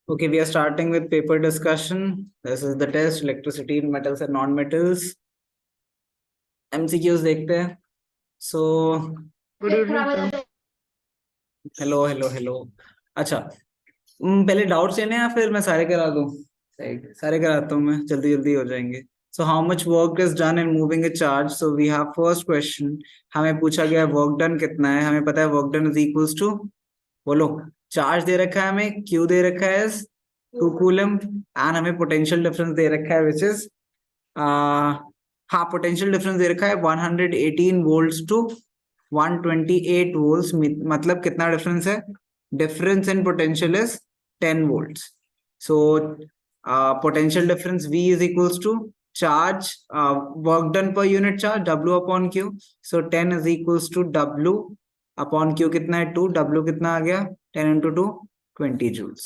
Okay, we are starting with paper discussion. This is the test, electricity in metals and non-metals. MCQs देखते हैं. So, good evening. Hello. अच्छा, पहले doubts लेने हैं या फिर मैं सारे करा दूं? सारे कराता हूँ मैं, जल्दी जल्दी हो जाएंगे. So how much work is done in moving a charge? So we have first question. हमें पूछा गया work done कितना है. हमें पता है work done is equals to, बोलो, चार्ज दे रखा है हमें, Q दे रखा है 2 कूलम, एंड हमें पोटेंशियल डिफरेंस दे रखा है विच इज, हाँ, पोटेंशियल डिफरेंस दे रखा है 118 वोल्ट्स टू 128 वोल्ट्स. मतलब कितना डिफरेंस है? Difference in potential is 10 volts. So potential difference V is equals to charge, work done per unit charge, W upon Q. So 10 is equals to W upon Q कितना है 2, W कितना आ गया 10 into 2 20 joules.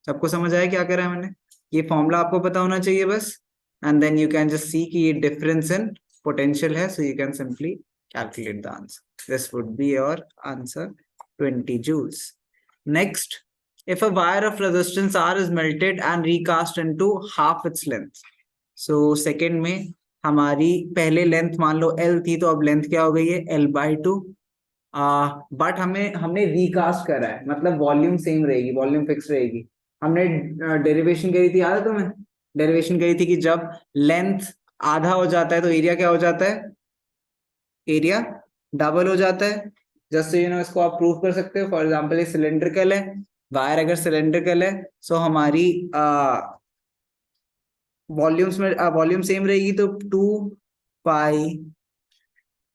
सबको समझ आया क्या करा है मैंने? ये फॉर्मूला आपको पता होना चाहिए बस. And then you can just see कि ये डिफरेंस इन पोटेंशियल है, so you can simply calculate the answer. This would be your answer, 20 joules. Next, if a wire of resistance R is melted and recast into half its length. So second में हमारी पहले length मान लो L थी, तो अब length क्या हो गई है L/2. बट हमने रिकास्ट करा है, मतलब वॉल्यूम सेम रहेगी, वॉल्यूम फिक्स रहेगी. हमने डेरिवेशन करी थी, याद है तुम्हें? डेरिवेशन करी थी कि जब लेंथ आधा हो जाता है तो एरिया क्या हो जाता है? एरिया डबल हो जाता है. जस्ट यू नो, इसको आप प्रूव कर सकते हो. फॉर एग्जांपल ये सिलेंड्रिकल है, वायर अगर सिलेंड्रिकल है, सो हमारी वॉल्यूम्स में वॉल्यूम सेम रहेगी, तो 2 पाई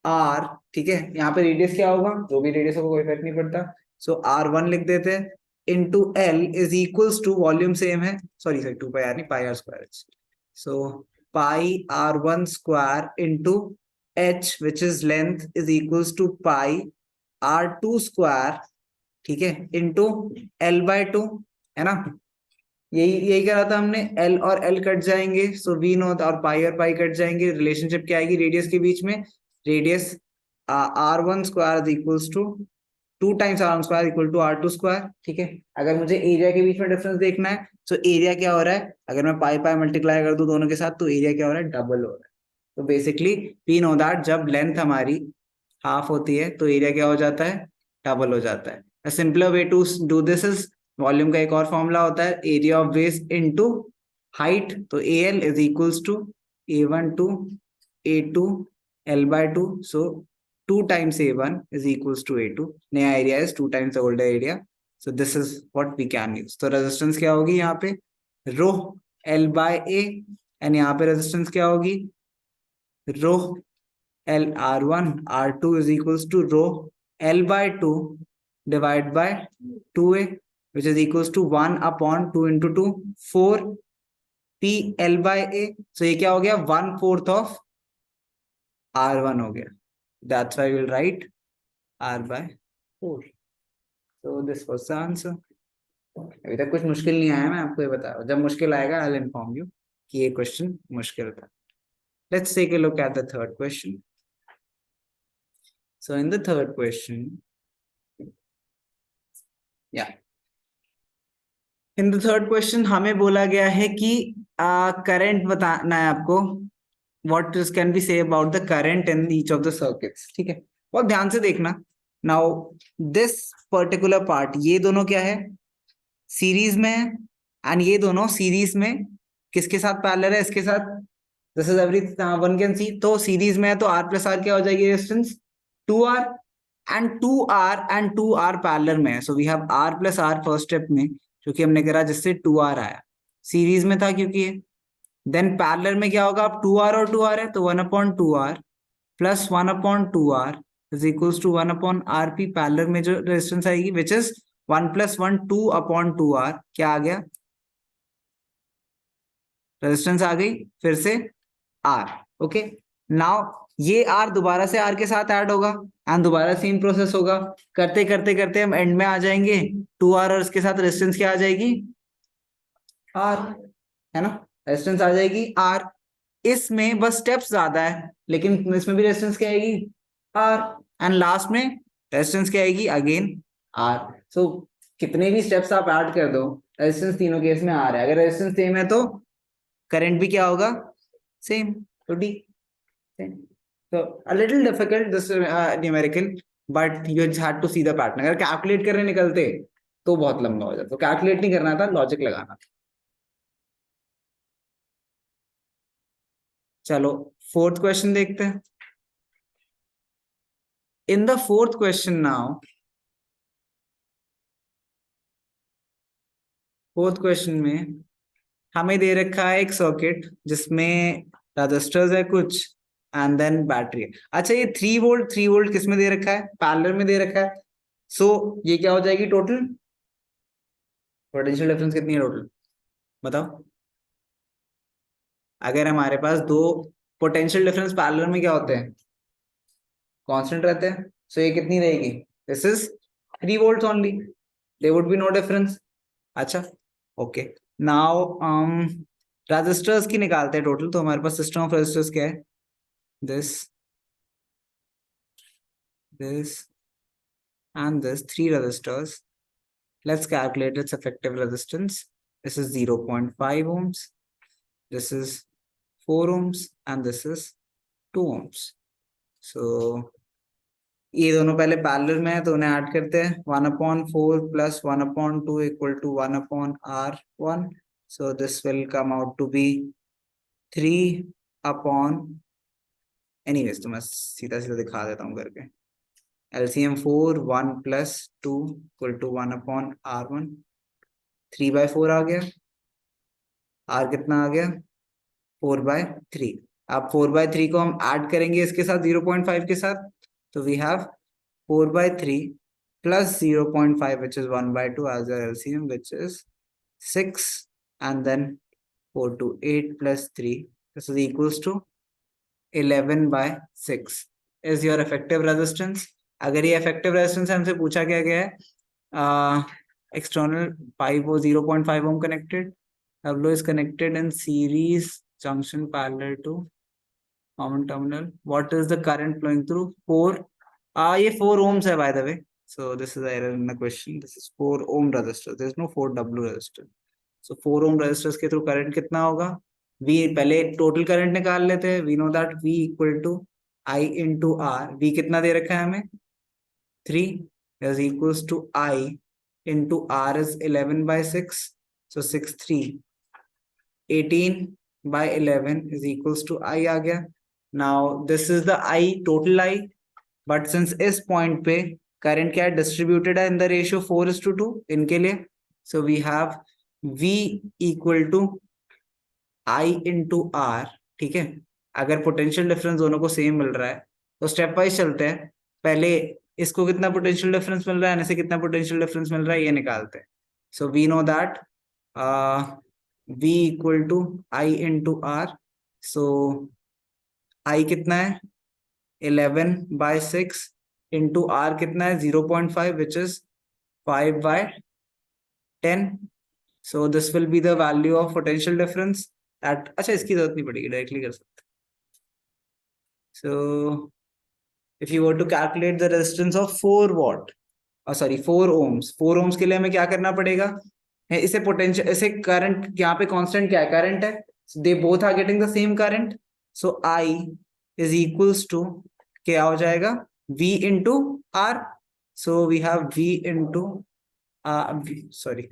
R, ठीक है. यहाँ पे रेडियस क्या होगा? जो भी रेडियस होगा कोई फर्क नहीं पड़ता. सो R1 लिख देते हैं into L is equals to, volume same है, सॉरी 2 पाई R नहीं, pi R square. So pi R1 square into H which is length is equals to pi R2 square, ठीक है, इंटू L/2, है ना. यही करा था हमने. L और L कट जाएंगे, सो V नॉट, और पाई कट जाएंगे. रिलेशनशिप क्या आएगी रेडियस के बीच में? Radius R1 square is equals to 2 times R1 square equal to R2 square, ठीक है. अगर मुझे एरिया के बीच में डिफरेंस देखना है, तो एरिया क्या हो रहा है? अगर मैं पाई मल्टीप्लाई कर दूं दोनों के साथ, तो एरिया क्या हो रहा है? डबल हो रहा है. तो बेसिकली वी नो दैट जब लेंथ हमारी हाफ होती है तो एरिया क्या हो जाता है? डबल हो जाता है. A simpler way to do this is, volume का एक और फॉर्मूला होता है, area of base into height. तो AL is equals to A1 to A2 L/2. So 2 times A1 is equals to A2. नया एरिया is 2 times the older area. So this is what we can use. तो resistance क्या होगी यहाँ पे? रो L/A. And यहाँ पे रेजिस्टेंस क्या होगी? रो R1 R2 is equals to row L/2 divided by 2A, which is equals to 1 upon 2 into 2 4 P L/A. So ये क्या हो गया? 1/4 of R1 हो गया. That's why we'll write R/4. So this was the answer. अभी तक कुछ मुश्किल नहीं आया, मैं आपको ये बता रहा हूँ. जब मुश्किल आएगा I'll inform you कि ये क्वेश्चन मुश्किल था. Let's take a look at the third question. So in the third question, in the third question हमें बोला गया है कि करंट बताना है आपको. What can we say about the current in each of the circuits? ठीक है, बहुत ध्यान से देखना. Now this particular part, ये दोनों क्या है? सीरीज में है, एंड ये दोनों सीरीज में किसके साथ पैरेलल है? इसके साथ. This is every one can see. तो सीरीज में है तो R प्लस R क्या हो जाएगी resistance? 2R. And 2R parallel में है, so we have R plus R first step में, क्योंकि हमने करा जिससे 2R आया. सीरीज में था क्योंकि ये. देन पैरेलल में क्या होगा? अब 2R और 2R है, तो 1/2R plus 1/2R is equals to 1/RP. Parallel में जो रेजिस्टेंस आएगी विच इज 1 + 1 2/2R. क्या आ गया? रेजिस्टेंस आ गई फिर से R. ओके, नाउ ये R दोबारा से R के साथ ऐड होगा एंड दोबारा सेम प्रोसेस होगा. करते करते करते हम एंड में आ जाएंगे. 2R और इसके साथ रेजिस्टेंस क्या आ जाएगी? R, है ना. रेजिस्टेंस आ जाएगी R. इसमें बस स्टेप्स ज्यादा है, लेकिन इसमें भी रेजिस्टेंस क्या आएगी? R. एंड लास्ट में रेजिस्टेंस क्या आएगी? Again R. सो कितने भी स्टेप्स आप ऐड कर दो, रेजिस्टेंस तीनों केस में आ रहा है, अगर रेजिस्टेंस सेम है तो करंट भी क्या होगा, सेम, तो डी सेम। तो a little difficult this numerical, but you just had to see the pattern. अगर कैलकुलेट करने निकलते तो बहुत लंबा हो जाता, तो कैलकुलेट नहीं करना था, लॉजिक लगाना था। चलो फोर्थ क्वेश्चन देखते हैं। In the fourth question now, fourth question में हमें दे रखा है एक सर्किट जिसमें रजिस्टर्स है कुछ, एंड देन बैटरी है। अच्छा ये 3 वोल्ट, 3 वोल्ट किस में दे रखा है, पैरेलल में दे रखा है। सो ये क्या हो जाएगी टोटल, पोटेंशियल डिफरेंस कितनी है टोटल, बताओ। अगर हमारे पास दो पोटेंशियल डिफरेंस पैरेलल में क्या होते हैं, कांस्टेंट रहते हैं, सो ये कितनी रहेगी, this is 3 volt only, there would be no difference. अच्छा ओके, नाउ रजिस्टर्स की निकालते हैं टोटल। तो हमारे पास सिस्टम ऑफ रजिस्टर्स क्या है, this this and this, 3 resistors. Let's calculate its effective resistance. This is 0.5 ohms, this is 4 ohms, and this is 2 ohms. So ये दोनों पहले पैरेलल में है तो उन्हें ऐड करते हैं, 1/4 plus 1/2 equal to 1/R1. So this will come out to be 3 upon, anyways तो मैं सीधा सीधा दिखा देता हूँ करके। LCM 4, 1 plus 2 equal to 1/R1, 3/4 आ गया, R कितना आ गया, 4/3। अब 4/3 को हम ऐड करेंगे इसके साथ 0.5 के साथ, तो we have 4/3 plus 0.5 which is 1/2 as our LCM, which is 6, and then 4 to 8 plus 3, this is equals to 11/6 is your effective resistance. अगर ये effective resistance हमसे पूछा क्या गया है, external 5 or 0.5 ohm connected, W is connected in series junction parallel to common terminal. What is the current flowing through? 4, ये 4 ohms है by the way, so this is the error in the question, this is 4 ohm resistor, there is no 4W resistor. So 4 ohm resistors के through current कितना होगा, V पहले total current निकाल लेते हैं, we know that V equal to I into R, V कितना दे रखा है हमें 3, is equals to I into R is 11/6, so 6 3 18/11 is equals to I आ गया। Now this is the I, total I, but since इस point पे current क्या है, distributed है इन द रेशियो 4:2 इनके लिए, so we have V equal to I into R. ठीक है, अगर पोटेंशियल डिफरेंस दोनों को सेम मिल रहा है तो स्टेप वाइज चलते हैं, पहले इसको कितना पोटेंशियल डिफरेंस मिल रहा है, इसे कितना पोटेंशियल डिफरेंस मिल रहा है, ये निकालते हैं। So we know that V equal to I into R, so I कितना है 11/6 इंटू आर कितना है 0.5 which is 5/10, so this will be the value of potential difference at, अच्छा इसकी जरूरत नहीं पड़ेगी, डायरेक्टली कर सकते। So if you were to calculate the resistance of 4 watt, sorry 4 ohms, 4 ohms के लिए हमें क्या करना पड़ेगा, इसे पोटेंशियल, इसे करंट, यहाँ पे कांस्टेंट क्या है, करंट है, they both are getting the same current, so I is equals to क्या हो जाएगा, V into R, so we have V into sorry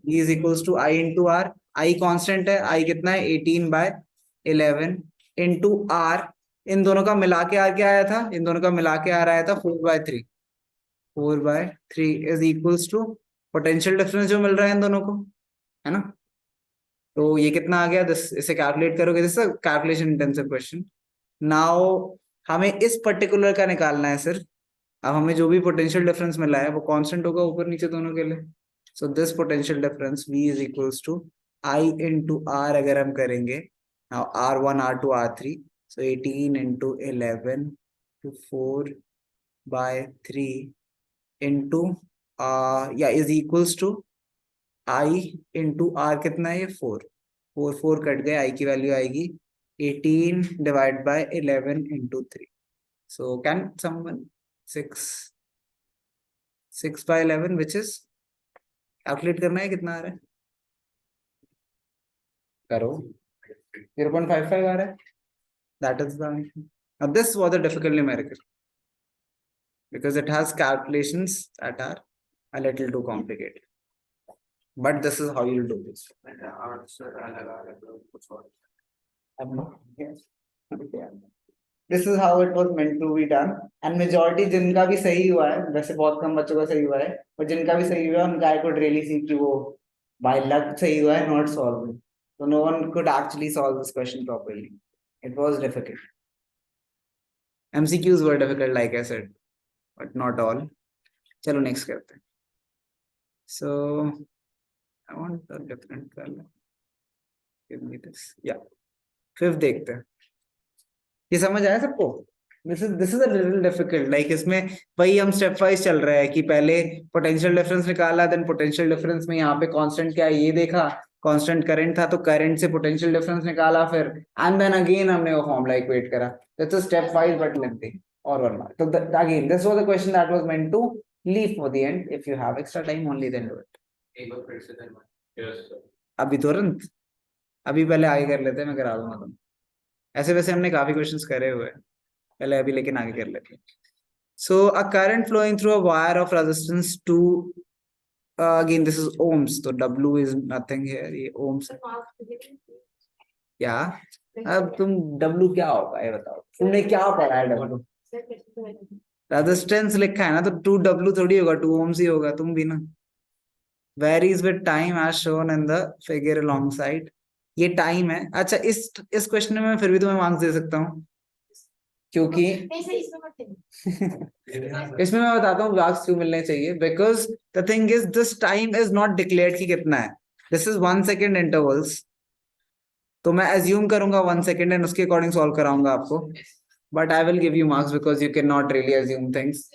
V is equals to I into R, I constant है, I कितना है 18/11 into are, इन दोनों का मिला के आर क्या आया था, इन दोनों का मिला के आर आया था 4/3, 4/3 is equals to potential difference जो मिल रहा है इन दोनों को, है ना। तो ये कितना आ गया, इसे कैलकुलेट करोगे, this calculation intensive question. Now हमें इस पर्टिकुलर का निकालना है सिर्फ। अब हमें जो भी पोटेंशियल डिफरेंस मिला है वो कांस्टेंट होगा ऊपर नीचे दोनों के लिए, so this potential difference V is equals to I into R, अगर हम करेंगे now R1 R2 R3, so 18 into 11 to 4/3 into या is equals to I into R कितना है, ये 4 कट गए, I की वैल्यू आएगी 18 divide by 11 into 3, so can someone 6 6/11 which is, calculate करना है कितना आ रहा है, करो 0.55 आ रहा है. That is the answer. Now this was a difficult numerical because it has calculations that are a little too complicated. But this is how you do this. This is how it was meant to be done. And majority जिनका भी सही हुआ है, वैसे बहुत कम बच्चों का सही हुआ है, और जिनका भी सही हुआ है उनका I could really see कि वो by luck सही हुआ है, not solved. So no one could actually solve this question properly. It was difficult. MCQs were difficult, like I said, but not all. चलो next करते हैं. So I want a different color. Give me this. Yeah. Fifth देखते हैं. ये समझ आया सबको? This is a little difficult. Like इसमें वही हम step wise चल रहे हैं कि पहले potential difference निकाला, then potential difference में यहाँ पे constant क्या है ये देखा, constant current था तो current से potential difference निकाला फिर, and then again हमने वो formula equate करा. That's a step wise but lengthy. और one more. So again, this was a question that was meant to leave for the end. If you have extra time, only then do it. एक बार फिर से then. अभी तुरंत? अभी पहले आगे कर लेते हैं, मैं करा दूंगा तुम. ऐसे वैसे हमने काफी क्वेश्चंस करे हुए हैं पहले, अभी लेकिन आगे कर लेते हैं. So a current flowing through a wire of resistance 2, again this is ohms, तो W इज नथिंग हियर, ये ओम्स. क्या अब तुम W क्या होगा ये बताओ, तुमने क्या पढ़ा है W? रेजिस्टेंस लिखा है ना, तो 2W थोड़ी होगा, 2 ओम्स ही होगा. तुम भी ना. Varies with time as shown in the figure alongside. ये टाइम है. अच्छा, इस क्वेश्चन में मैं फिर भी तुम्हें मार्क्स दे सकता हूँ क्योंकि इसमें मैं बताता हूँ मार्क्स क्यों मिलने चाहिए. Because the thing is this time is not declared कि कितना है. दिस इज 1 सेकेंड इंटरवल्स, तो मैं एज्यूम करूंगा 1 सेकेंड एंड उसके अकॉर्डिंग सॉल्व कराऊंगा आपको. But I will give you marks because you can not really assume things.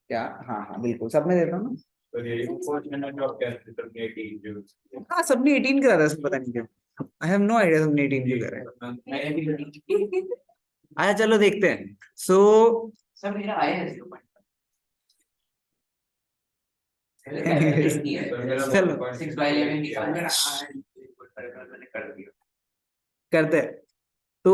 क्या? हाँ हाँ बिल्कुल, सब में देता हूँ ना. हाँ सबने 18 करा था, पता नहीं क्यों. आई हैव नो आइडिया सबने 18 क्यों करा है. आया, चलो देखते हैं. सो सब मेरा आया है. चलो करते हैं. तो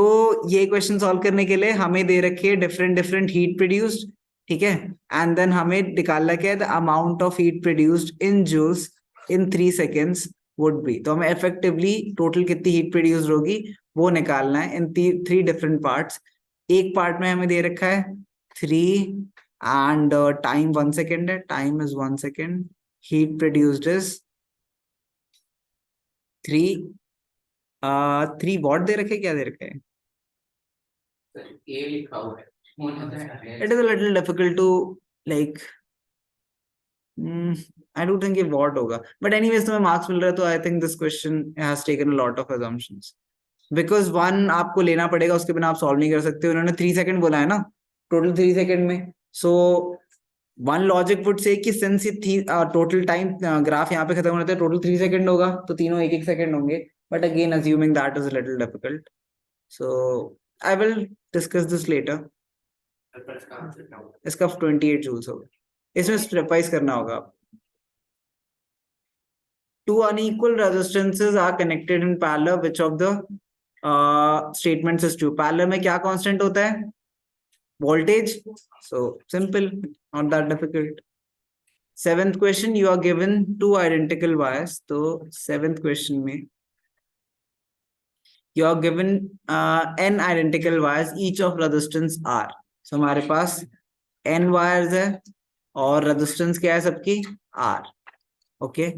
ये क्वेश्चन सॉल्व करने के लिए हमें दे रखी है डिफरेंट डिफरेंट हीट प्रोड्यूस्ड, ठीक है. एंड देन हमें निकालना क्या है, the amount of heat produced in joules in 3 seconds would be. तो हमें इफेक्टिवली टोटल कितनी हीट प्रोड्यूस्ड होगी वो निकालना है इन 3 डिफरेंट पार्ट्स. एक पार्ट में हमें दे रखा है 3 एंड टाइम 1 सेकेंड है. Time is 1 second. Heat produced is 3 watt दे रखे, क्या दे रखे हैं. It is a little difficult to like. I don't think ये वॉट होगा, but anyways तुम्हें मार्क्स मिल रहा है तो I think this question has taken a lot of assumptions. Because 1 आपको लेना पड़ेगा, उसके बिना आप सॉल्व नहीं कर सकते. उन्होंने 3 सेकंड बोला है ना, टोटल 3 सेकंड में. So one logic would say कि सिंस ये टोटल टाइम ग्राफ यहाँ पे खत्म होता है, टोटल 3 सेकंड होगा तो तीनों 1-1 सेकंड होंगे. But again assuming that is a little difficult. So I will discuss this later. इसका 28 जूल्स होगा. इसमें स्टेपवाइज करना होगा. 2 unequal resistances are connected in parallel. Which of the statements is true? Parallel में क्या कांस्टेंट होता है? Voltage. So simple, not that difficult. 7th question, you are given 2 identical wires. तो 7th question में you are given n identical wires, each of resistance R. So हमारे पास n wires है और resistance क्या है सबकी? R. Okay.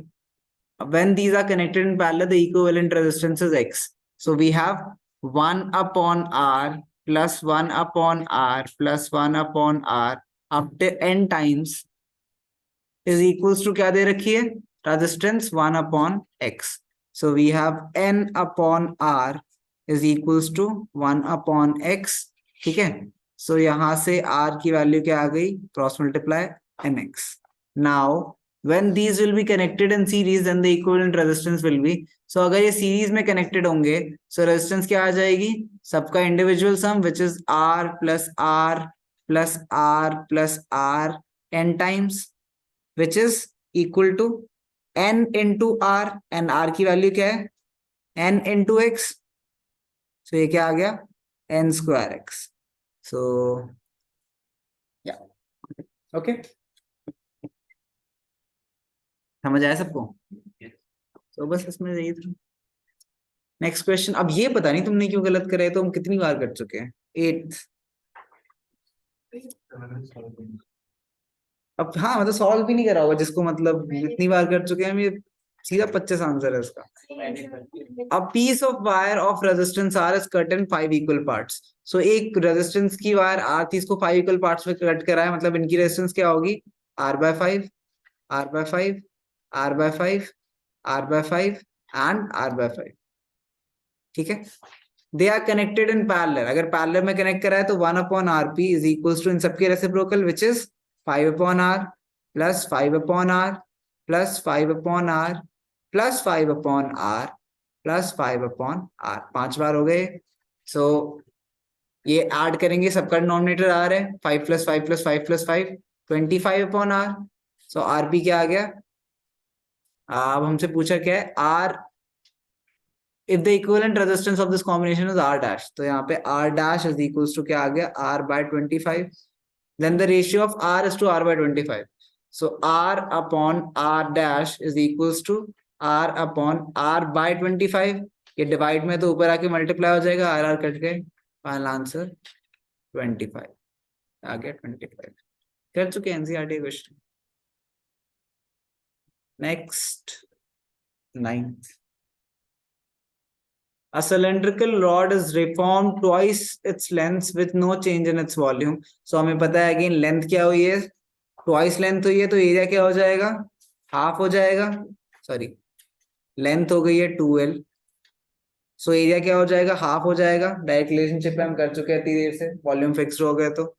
When these are connected in parallel, the equivalent resistance is X. So we have 1 upon R plus 1 upon R plus 1 upon R up to n times is equals to क्या दे रखी है? Resistance 1 upon X. So we have n upon R is equals to 1 upon X. ठीक है. So यहाँ से R की value क्या आ गई? Cross multiply nx. Now when these will be connected in series, then the equivalent resistance will be. So अगर ये series में connected होंगे, so resistance क्या आ जाएगी? सबका individual sum, which is R plus R plus R plus R n times, which is equal to n into r, and r की value क्या है, n into x, so ये क्या आ गया, n square x. So yeah, okay, समझ आया सबको? तो बस इसमें यही था. Next question. अब ये पता नहीं तुमने क्यों गलत करे, तो हम कितनी बार कर चुके हैं, 8th. अब हाँ मतलब सॉल्व भी नहीं करा होगा जिसको, मतलब इतनी बार कर चुके हैं हम, ये सीधा 25 आंसर है इसका. A piece of wire of resistance R is cut in 5 equal parts. So एक रेजिस्टेंस की वायर R थी, इसको 5 इक्वल पार्ट्स में कट करा है, मतलब इनकी रेजिस्टेंस क्या होगी, R/5, R/5, R/5, R/5 and R/5. ठीक है. They are connected in parallel. अगर पैरेलल में कनेक्ट करा है तो 1/RP इज इक्वल्स टू इन सबके reciprocal, which is 5/R plus 5/R plus 5/R plus 5/R plus 5/R. 5 बार हो गए. सो ये ऐड करेंगे, सबका डिनोमिनेटर R है, 5 प्लस 5 प्लस 5 प्लस 5, 25/R. सो RP क्या आ गया. अब हमसे पूछा क्या है, R if the equivalent resistance of this combination is R dash, तो यहाँ पे R dash is equals to क्या आ गया, R/25. Then the ratio of R is to R/25. So R upon R dash is equals to R upon R/25. ये divide में तो ऊपर आके मल्टीप्लाई हो जाएगा, R कट गए, फाइनल आंसर 25 आ गया. 25 कर चुके NCERT question. Next 9th. A cylindrical rod is reformed twice its length with no change in its volume. So हमें पता है अगेन लेंथ क्या हुई है, ट्वाइस लेंथ हुई है, तो एरिया क्या हो जाएगा, हाफ हो जाएगा. सॉरी, लेंथ हो गई है 2L, सो एरिया क्या हो जाएगा, हाफ हो जाएगा. डायरेक्ट रिलेशनशिप हम कर चुके हैं इतनी देर से, वॉल्यूम फिक्स्ड हो गया. तो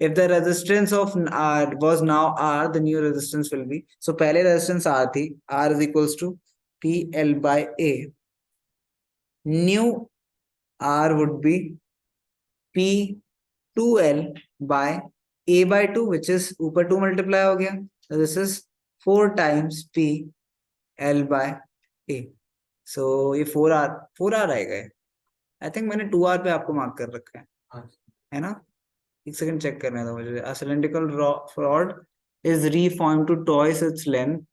if the resistance of R was now R, the new resistance will be, so पहले रेजिस्टेंस R थी, R is equals to PL/A. New R would be P2L by A/2, which is ऊपर 2 multiply हो गया, so this is 4 times PL/A. so ये 4R आएगा. I think मैंने 2R पे आपको मार्क कर रखा है ना. एक सेकंड चेक करने दो मुझे. A cylindrical rod is reformed to twice its length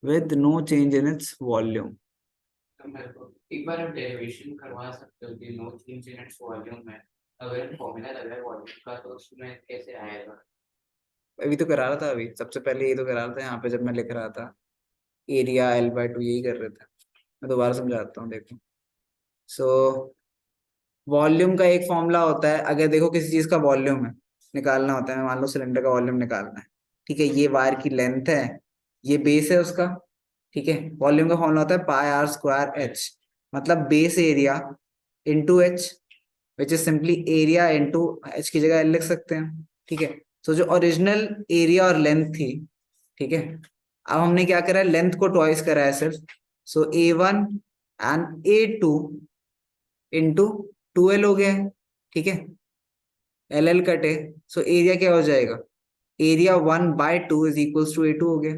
with no change in its volume. एक बार आप डेरिवेशन करवा सकते हो कि no change in its volume में, अगर फॉर्मूला लगा है वॉल्यूम का तो उसमें कैसे आएगा. अभी तो करा रहा था, अभी सबसे पहले ये तो करा रहा था यहाँ पे जब मैं लिख रहा था एरिया L/2, यही कर रहे थे. मैं दोबारा समझाता हूँ, देखो. सो वॉल्यूम का एक फॉर्मूला होता है, अगर देखो किसी चीज का वॉल्यूम है निकालना होता है, मान लो सिलेंडर का वॉल्यूम निकालना है, ठीक है, ये वायर की लेंथ है, ये बेस है उसका, ठीक है. वॉल्यूम का फॉर्मूला होता है πr²h, मतलब base area into H, which is simply area into H की जगह एल लिख सकते हैं, ठीक है. तो जो ओरिजिनल एरिया और लेंथ थी, ठीक है, अब हमने क्या करा है, लेंथ को ट्वाइस करा है सिर्फ. सो A1 and A2 into 2L हो गया है, ठीक है. LL कटे, सो एरिया क्या हो जाएगा, area 1/2 is equals to A2 हो गया.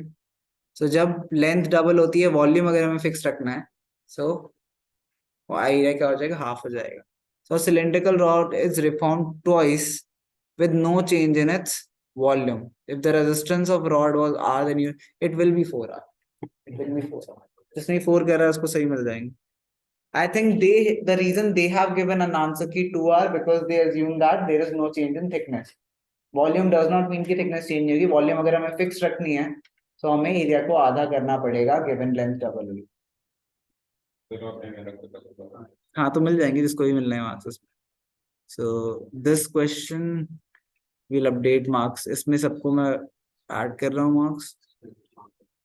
सो जब लेंथ डबल होती है, वॉल्यूम अगर हमें फिक्स रखना है, सो एरिया क्या हो जाएगा, हाफ हो जाएगा. So cylindrical rod is reformed twice with no change in its volume. If the resistance of rod was R, then it will be 4R. It will be 4R. जिसने 4 कर रहा है उसको सही मिल जाएंगे. I think the reason they have given an answer की 2R because they assume that there is no change in thickness. Volume does not mean कि thickness change होगी. Volume अगर हमें fix रखनी है, तो हमें एरिया को आधा करना पड़ेगा given length double हुई. हाँ तो मिल जाएंगे जिसको भी मिलने हैं answers. So this question will update marks. इसमें सबको मैं ऐड कर रहा हूँ मार्क्स,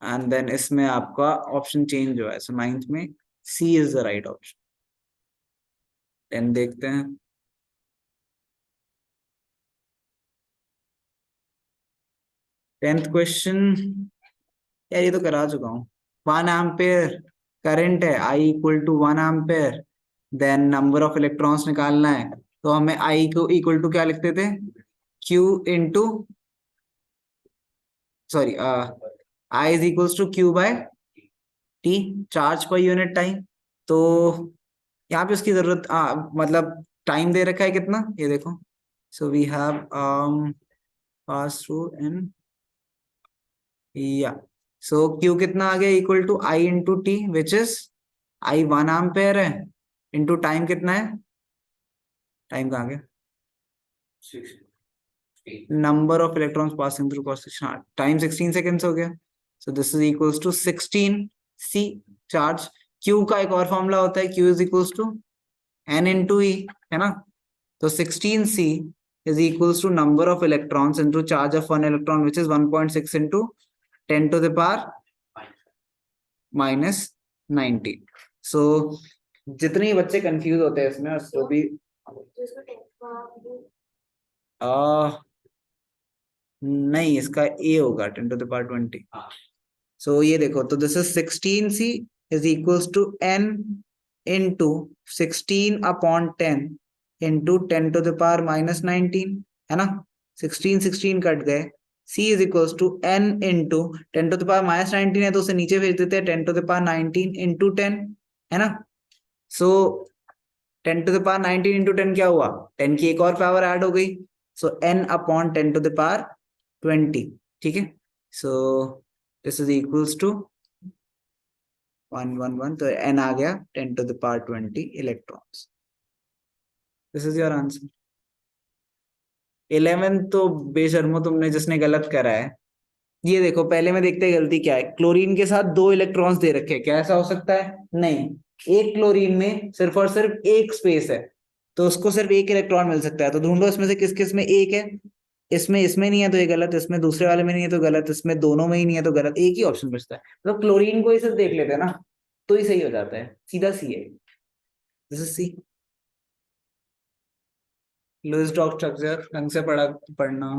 एंड देन इसमें आपका ऑप्शन चेंज हुआ है. सो 9th में C is the right option. 10 देखते हैं. टेंथ क्वेश्चन यार ये तो करा चुका हूँ. 1 एम्पेयर करंट है, I equal to 1 ampere, then number of electrons निकालना है, तो हमें I को इक्वल टू क्या लिखते थे, Q into sorry I is equals to Q by T, charge per unit time. तो यहाँ पे उसकी जरूरत मतलब टाइम दे रखा है कितना, ये देखो। So we have pass through in, या सो Q कितना आ गया, equal to I into T, which is I 1 ampere है, इंटू टाइम कितना है, टाइम कहाँ गया, 16 number of electrons passing through cross section, time 16 seconds हो गया। So this is equals to 16 C charge. Q का एक और फॉर्मूला होता है, Q is equals to N into E, है ना। तो 16C is equals to number of electrons into charge of 1 electron, which is 1.6 into 10 to the power minus 90. So जितने ही बच्चे कंफ्यूज होते हैं इसमें, उसको भी नहीं, इसका A होगा 10 to the power 20. So ये देखो, तो this is 16C is equals to N into 16 upon 10 into 10 to the power minus 19, है ना। 16 कट गए। C is equals to N into 10 to the power minus 19 है, तो उसे नीचे भेज देते हैं, 10 to the power 19 into 10, है ना। So 10 to the power 19 into 10 क्या हुआ, 10 की एक और पावर ऐड हो गई, so N upon 10 to the power 20, ठीक है। So this is equals to 111, तो N आ गया 10 to the power 20 electrons. This is your answer. 11 तो बेशर्मो तुमने जिसने गलत करा है। ये देखो, पहले में देखते हैं गलती क्या है। क्लोरीन के साथ 2 इलेक्ट्रॉन्स दे रखे हैं, क्या ऐसा हो सकता है, नहीं। एक क्लोरीन में सिर्फ और सिर्फ एक स्पेस है, तो उसको सिर्फ एक इलेक्ट्रॉन मिल सकता है। तो ढूंढो इसमें से किस किस में एक है। इसमें नहीं है तो ये गलत, इसमें दूसरे वाले में नहीं है तो गलत, इसमें दोनों में ही नहीं है तो गलत, एक ही ऑप्शन बचता है। मतलब क्लोरीन को ही सिर्फ देख लेते हैं ना, तो ही सही हो जाता है, सीधा सी है। This is C. Lewis dot structure ढंग से पढ़ना,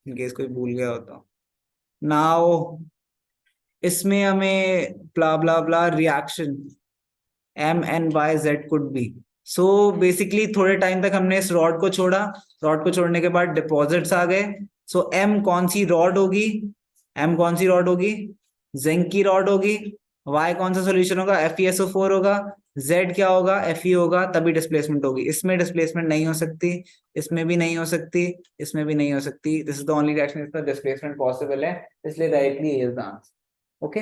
इन केस कोई भूल गया हो तो। नाउ इसमें हमें blah blah blah reaction MnY Z could be. So basically थोड़े टाइम तक हमने इस रॉड को छोड़ा, रॉड को छोड़ने के बाद डिपॉजिट्स आ गए। सो M कौन सी रॉड होगी, M कौन सी रॉड होगी, जिंक की रॉड होगी। Y कौन सा सोल्यूशन होगा, FeSO4 होगा। Z क्या होगा, Fe होगा, तभी डिस्प्लेसमेंट होगी। इसमें डिस्प्लेसमेंट नहीं हो सकती, इसमें भी नहीं हो सकती, इसमें भी नहीं हो सकती। This is the only reaction जिसमें डिस्प्लेसमेंट पॉसिबल है, इसलिए directly is the answer. Okay,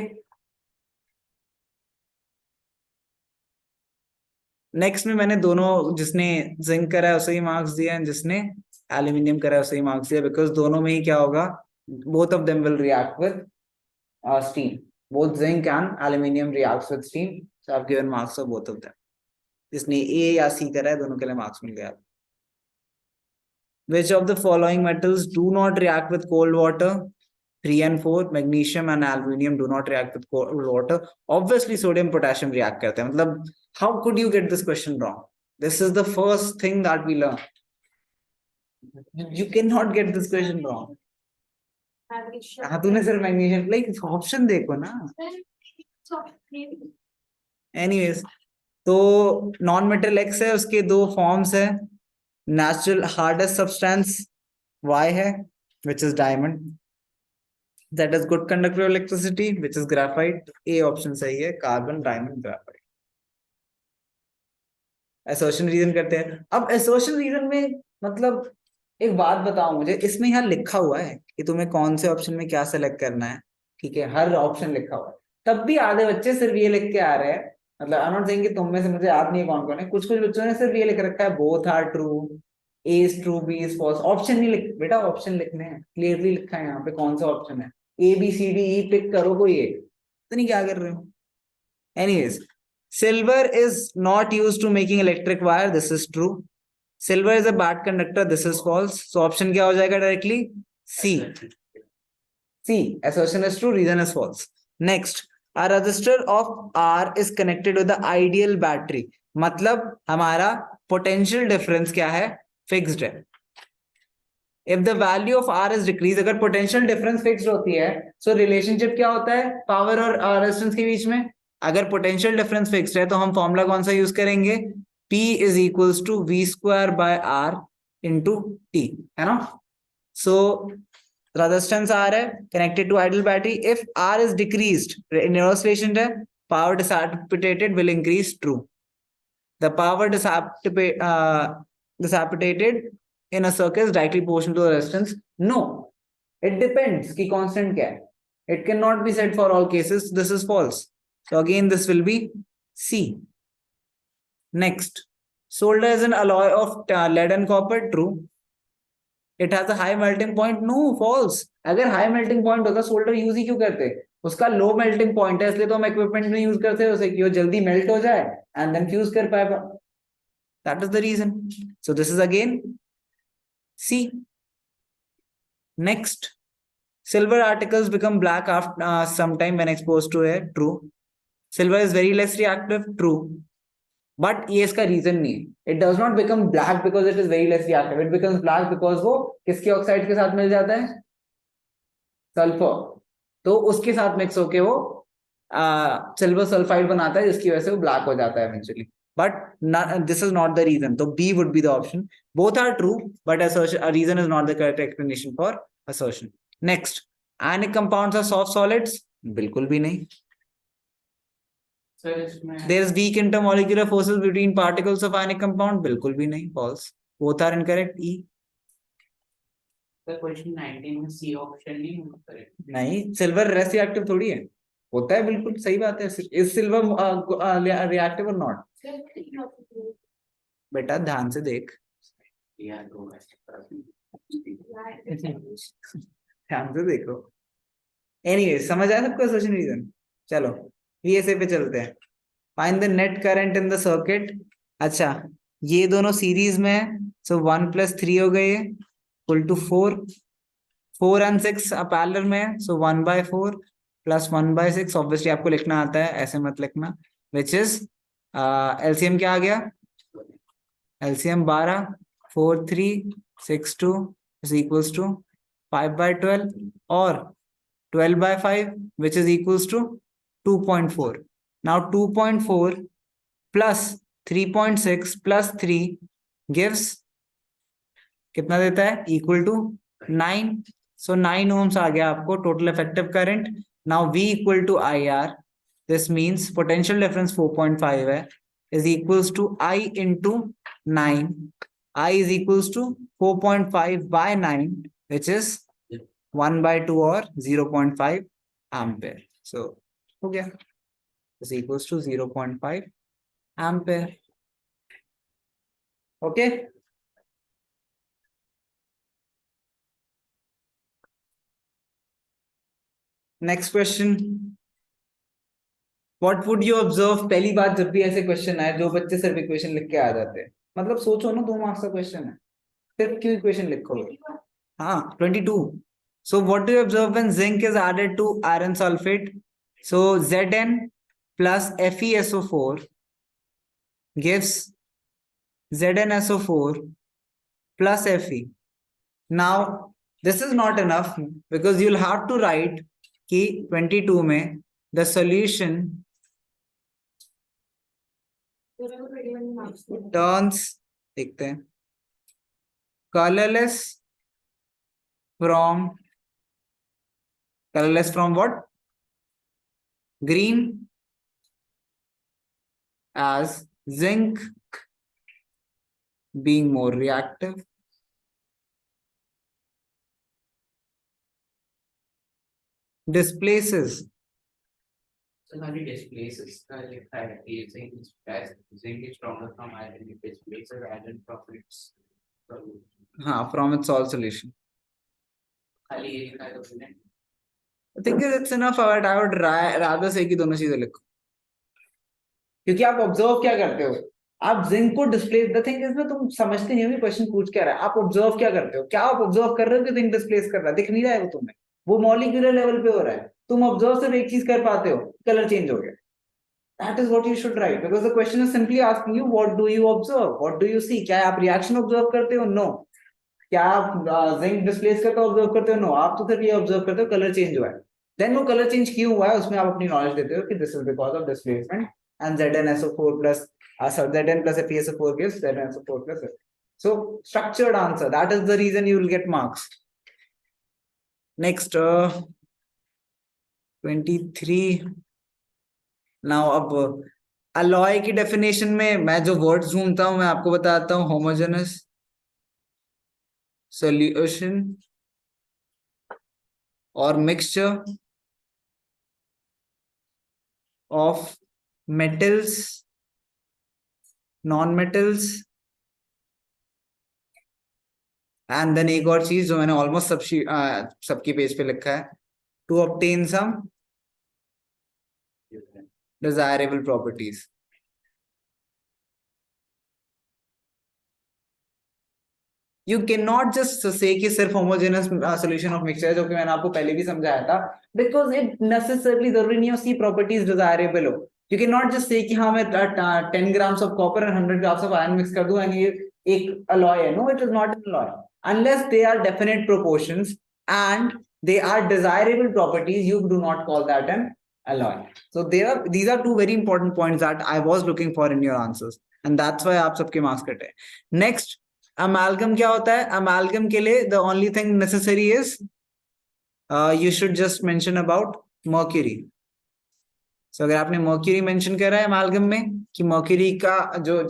next में मैंने दोनों, जिसने जिंक करा है उसे ही मार्क्स दिया है, जिसने एल्यूमिनियम करा है उसे ही मार्क्स दिया, बिकॉज दोनों में ही क्या होगा, both of them will react with steam, both zinc and aluminium reacts with steam, so I have given marks for both of them. जिसने ए या सी करा है दोनों के लिए मार्क्स मिल गया। Which of the following metals do not react with cold water? 3 and 4, magnesium and aluminium do not react with cold water. Obviously sodium potassium react करते हैं। मतलब how could you get this question wrong? This is the first thing that we learn. You cannot get this question wrong. हाँ, तूने सिर्फ magnesium, like option देखो ना। Anyways, तो non metal x है, उसके 2 फॉर्म्स है। नेचुरल हार्डेस्ट सब्सटेंस Y है, which is diamond, that is good conductor of electricity, which is graphite. A option सही है, carbon, diamond, graphite. Association reason करते हैं। अब एसोसिएशन रीजन में मतलब एक बात बताओ मुझे, इसमें यहाँ लिखा हुआ है कि तुम्हें कौन से ऑप्शन में क्या सेलेक्ट करना है, ठीक है, हर ऑप्शन लिखा हुआ है, तब भी आधे बच्चे सिर्फ ये लिख के आ रहे हैं। मतलब आई एम नॉट सेइंग कि तुम में से, मुझे याद नहीं है कौन कौन है, कुछ कुछ बच्चों ने सिर्फ ये लिख रखा है both are true, A is true, B is false. Option नहीं लिख बेटा, ऑप्शन लिखने हैं, क्लियरली लिखा है यहाँ पे कौन सा ऑप्शन है, ABCDE पिक करो कोई एक, तो नहीं क्या कर रहे हो। Anyways, silver is not used to making electric wire, this is true. Silver is a bad conductor, this is false. So option क्या हो जाएगा directly, C. C, assertion is true, reason is false. Next, a resistor of R is connected with the ideal battery. मतलब हमारा potential difference क्या है, fixed है। If the value of R is decreased, अगर potential difference fixed होती है, so relationship क्या होता है power और resistance के बीच में। अगर पोटेंशियल डिफरेंस फिक्स्ड है तो हम फॉर्मूला कौन सा यूज करेंगे, P is equals to V² by R into T, है ना। सो resistance R है connected to idle battery. If R is decreased in reverse relation है, power dissipated will increase. True. The power dissipated in a circuit is directly proportional to the resistance. No, it depends कि constant क्या है. It cannot be said for all cases. This is false. So again, this will be C. Next, solder is an alloy of lead and copper. True. It has a high melting point. No, false. अगर high melting point होता solder use ही क्यों करते? उसका low melting point है, इसलिए तो हम equipment में use करते हैं उसे कि वो जल्दी melt हो जाए and then fuse कर पाए. That is the reason. So this is again C. Next, silver articles become black after sometime when exposed to air. True. Silver is very less reactive. True. But ये इसका reason नहीं है. It does not become black because it is very less reactive. It becomes black because वो किसके oxide के साथ मिल जाता है? सल्फर. तो उसके साथ मिक्स होके वो सिल्वर सल्फाइड बनाता है, जिसकी वजह से वो ब्लैक हो जाता है eventually. But this is not the reason. So B would be the option. Both are true, but assertion, a reason is not the correct explanation for assertion. Next, ionic compounds are soft solids. बिल्कुल भी नहीं. There is weak intermolecular forces between particles of ionic compound. बिल्कुल भी नहीं. False. Both are incorrect. E. Question 19 में C option नहीं correct. नहीं, silver rest reactive थोड़ी है. होता है, बिल्कुल सही बात है. इज सिल्वर रिएक्टिव और नॉट? बेटा ध्यान से देख, ध्यान से देखो. एनीवे, समझ आया सबको एसोसिएशन रीजन? चलो वीएसए पे चलते हैं. Find the net current in the circuit. अच्छा, ये दोनों सीरीज में है, सो 1 + 3 हो गए इक्वल टू 4. 4 and 6 पैरेलल में है, सो 1/4 + 1/6. ऑब्वियसली आपको लिखना आता है, ऐसे मत लिखना. विच इज एलसीएम क्या आ गया? एलसीएम 12, 4, 3, 6, 2 is equals to 5/12 और 12/5 which is equals to 2.4. Now 2.4 plus 3.6 plus 3 gives कितना देता है? Equal to 9. So 9 ohms आ गया आपको total effective current. Now V equal to IR. This means potential difference 4.5 है, is equals to I into 9. I is equals to 4.5/9, which is 1/2 or 0.5 ampere. So हो गया, is equals to 0.5 ampere. Okay. Next question. What would you observe? पहली बात, जब भी ऐसे question आए, जो बच्चे सिर्फ इक्वेशन लिख के आ जाते हैं, मतलब सोचो ना, 2 मार्क्स का क्वेश्चन है, सिर्फ क्यों इक्वेशन लिखोगे? हाँ, 22. So what do you observe when zinc is added to iron sulfate? So Zn plus FeSO4 gives ZnSO4 plus Fe. Now this is not enough because you'll have to write कि 22 में the solution turns, देखते हैं, colorless from what? Green as zinc being more reactive. Displaces. So how do you displaces zinc is stronger from iron, it displaces iron from its from its salt solution. खाली ये लिखा है तो मैंने. I think it's enough, but I would rather say कि दोनों चीजें लिखो, क्योंकि आप ऑब्जर्व क्या करते हो? आप जिंक को डिस्प्लेस, द थिंग इज ना, तुम समझते नहीं हो क्वेश्चन पूछ क्या रहा है. आप ऑब्जर्व क्या करते हो? क्या आप ऑब्जर्व कर रहे हो कि जिंक डिस्प्लेस कर रहा है? दिख नहीं रहा है वो तुम्हें, वो मॉलिक्यूलर लेवल पे हो रहा है. तुम ऑब्जर्व सिर्फ एक चीज कर पाते हो, कलर चेंज हो गया. That is what you should write, because the question is simply asking you what do you observe, what do you see. क्या आप रिएक्शन ऑब्जर्व करते हो? नो. क्या आप जिंक डिस्प्लेस करके ऑब्जर्व करते हो? नो. आप तो सिर्फ ये ऑब्जर्व करते हो कलर चेंज हुआ है. देन वो कलर चेंज क्यों हुआ है, उसमें आप अपनी नॉलेज देते हो कि this is because of displacement and ZnSO4 plus Zn plus FeSO4 gives ZnSO4 plus F. So structured answer, that is the reason you will get marks. Next 23 now अब अलॉय की डेफिनेशन में मैं जो words ढूंढता हूं मैं आपको बताता हूं होमोजेनस सॉल्यूशन और mixture of metals non metals and then एक और चीज जो मैंने ऑलमोस्ट सबकी पेज पे लिखा है to obtain some desirable properties you can not just say कि सिर्फ होमोजेनस सॉल्यूशन ऑफ मिक्सचर जो कि मैंने आपको पहले भी समझाया था बिकॉज इट नेसेसरली जरूरी नहीं है उसकी प्रॉपर्टीज डिजायरेबल हो you can not just say कि हाँ मैं 10 grams of copper and 100 grams of iron mix कर दूं एंड ये एक अलॉय है no it is not an alloy unless they are definite proportions and they are desirable properties you do not call that an alloy so these are two very important points that I was looking for in your answers and that's why आप सबके marks कटे next amalgam क्या होता है amalgam के लिए the only thing necessary is you should just mention about mercury so अगर आपने mercury mention करा है amalgam में कि mercury का जो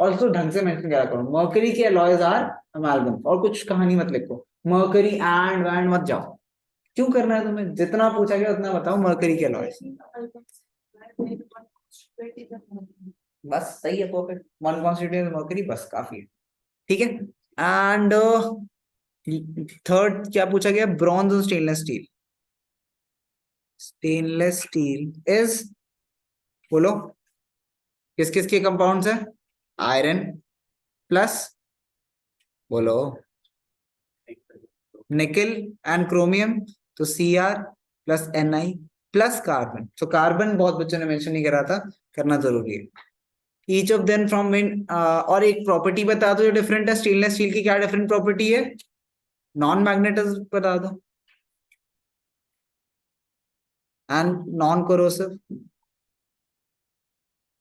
also ढंग से mention करा करो mercury के alloys are amalgam और कुछ कहानी मत लिखो mercury and मत जाओ क्यों करना है तुम्हें जितना पूछा गया उतना बताओ mercury के alloys बस सही है परफेक्ट वन कॉन्स्टिट्यूएंट mercury बस काफी है ठीक है एंड थर्ड क्या पूछा गया ब्रॉन्ज और स्टेनलेस स्टील इज बोलो किस किस के कंपाउंड्स है आयरन प्लस बोलो निकल एंड क्रोमियम तो Cr plus Ni plus carbon तो कार्बन बहुत बच्चों ने मेंशन नहीं करा था करना जरूरी है ईच ऑफ देम फ्रॉम और एक प्रॉपर्टी बता दो जो डिफरेंट है स्टेनलेस स्टील की क्या डिफरेंट प्रॉपर्टी है नॉन मैग्नेटिज्म बता दो एंड नॉन कोरोसिव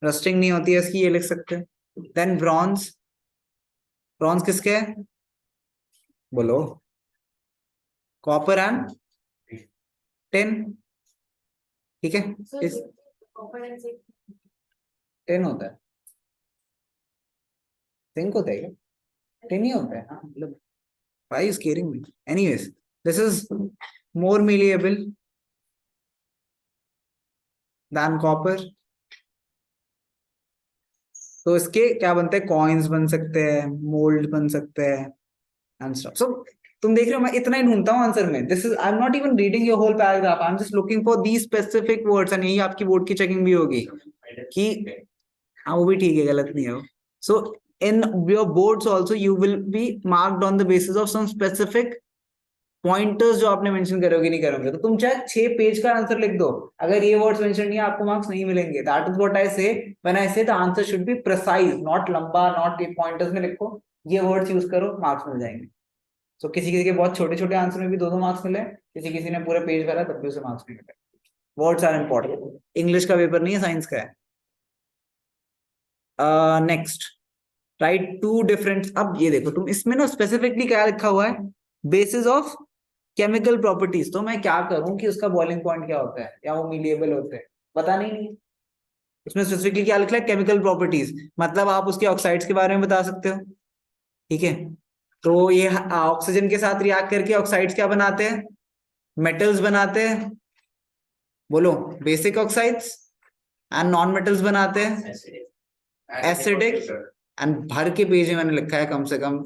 रस्टिंग नहीं होती है इसकी ये लिख सकते हैं देन ब्रॉन्ज ब्रॉन्ज किसके है बोलो कॉपर एंड टिन ठीक है इस टिन होता है जिंक होता है टिन ही होता है हाँ मतलब why is scaring me anyways this is more malleable than copper तो इसके क्या बनते हैं कॉइन्स बन सकते हैं मोल्ड बन सकते हैं एंड स्टफ सो तुम देख रहे हो मैं इतना ही ढूंढता हूँ आंसर में this is I am not even reading your whole paragraph I am just looking for the specific words and यही आपकी बोर्ड की चेकिंग भी होगी कि हाँ वो भी ठीक है गलत नहीं है सो in your boards also you will be marked on the basis of some specific pointers जो आपने मेंशन करोगे नहीं करोगे तो तुम चाहे 6 पेज का आंसर लिख दो अगर ये वर्ड्स मेंशन नहीं है आपको मार्क्स नहीं मिलेंगे दैट इज व्हाट आई से व्हेन आई से the answer should be precise not लंबा नॉट ये पॉइंटर्स में लिखो ये वर्ड्स यूज करो मार्क्स मिल जाएंगे सो किसी किसी के बहुत छोटे छोटे आंसर में भी 2-2 मार्क्स मिले किसी किसी ने पूरे पेज भरा तब भी उसे मार्क्स नहीं मिले वर्ड्स आर इंपॉर्टेंट इंग्लिश का पेपर नहीं है साइंस का है नेक्स्ट राइट टू डिफरेंट अब ये देखो तुम इसमें ना स्पेसिफिकली क्या लिखा हुआ है बेसिस ऑफ केमिकल प्रॉपर्टीज तो मैं क्या करूं कि उसका बॉइलिंग पॉइंट क्या होता है या वो मीलिएबल होते हैं पता नहीं उसमें स्पेसिफिकली क्या लिखा है केमिकल प्रॉपर्टीज मतलब आप उसके ऑक्साइड्स के बारे में बता सकते हो ठीक है तो ये ऑक्सीजन के साथ रिएक्ट करके ऑक्साइड्स क्या बनाते हैं मेटल्स बनाते हैं बोलो basic oxides and non metals बनाते हैं एसिडिक एंड भर के पेज में मैंने लिखा है कम से कम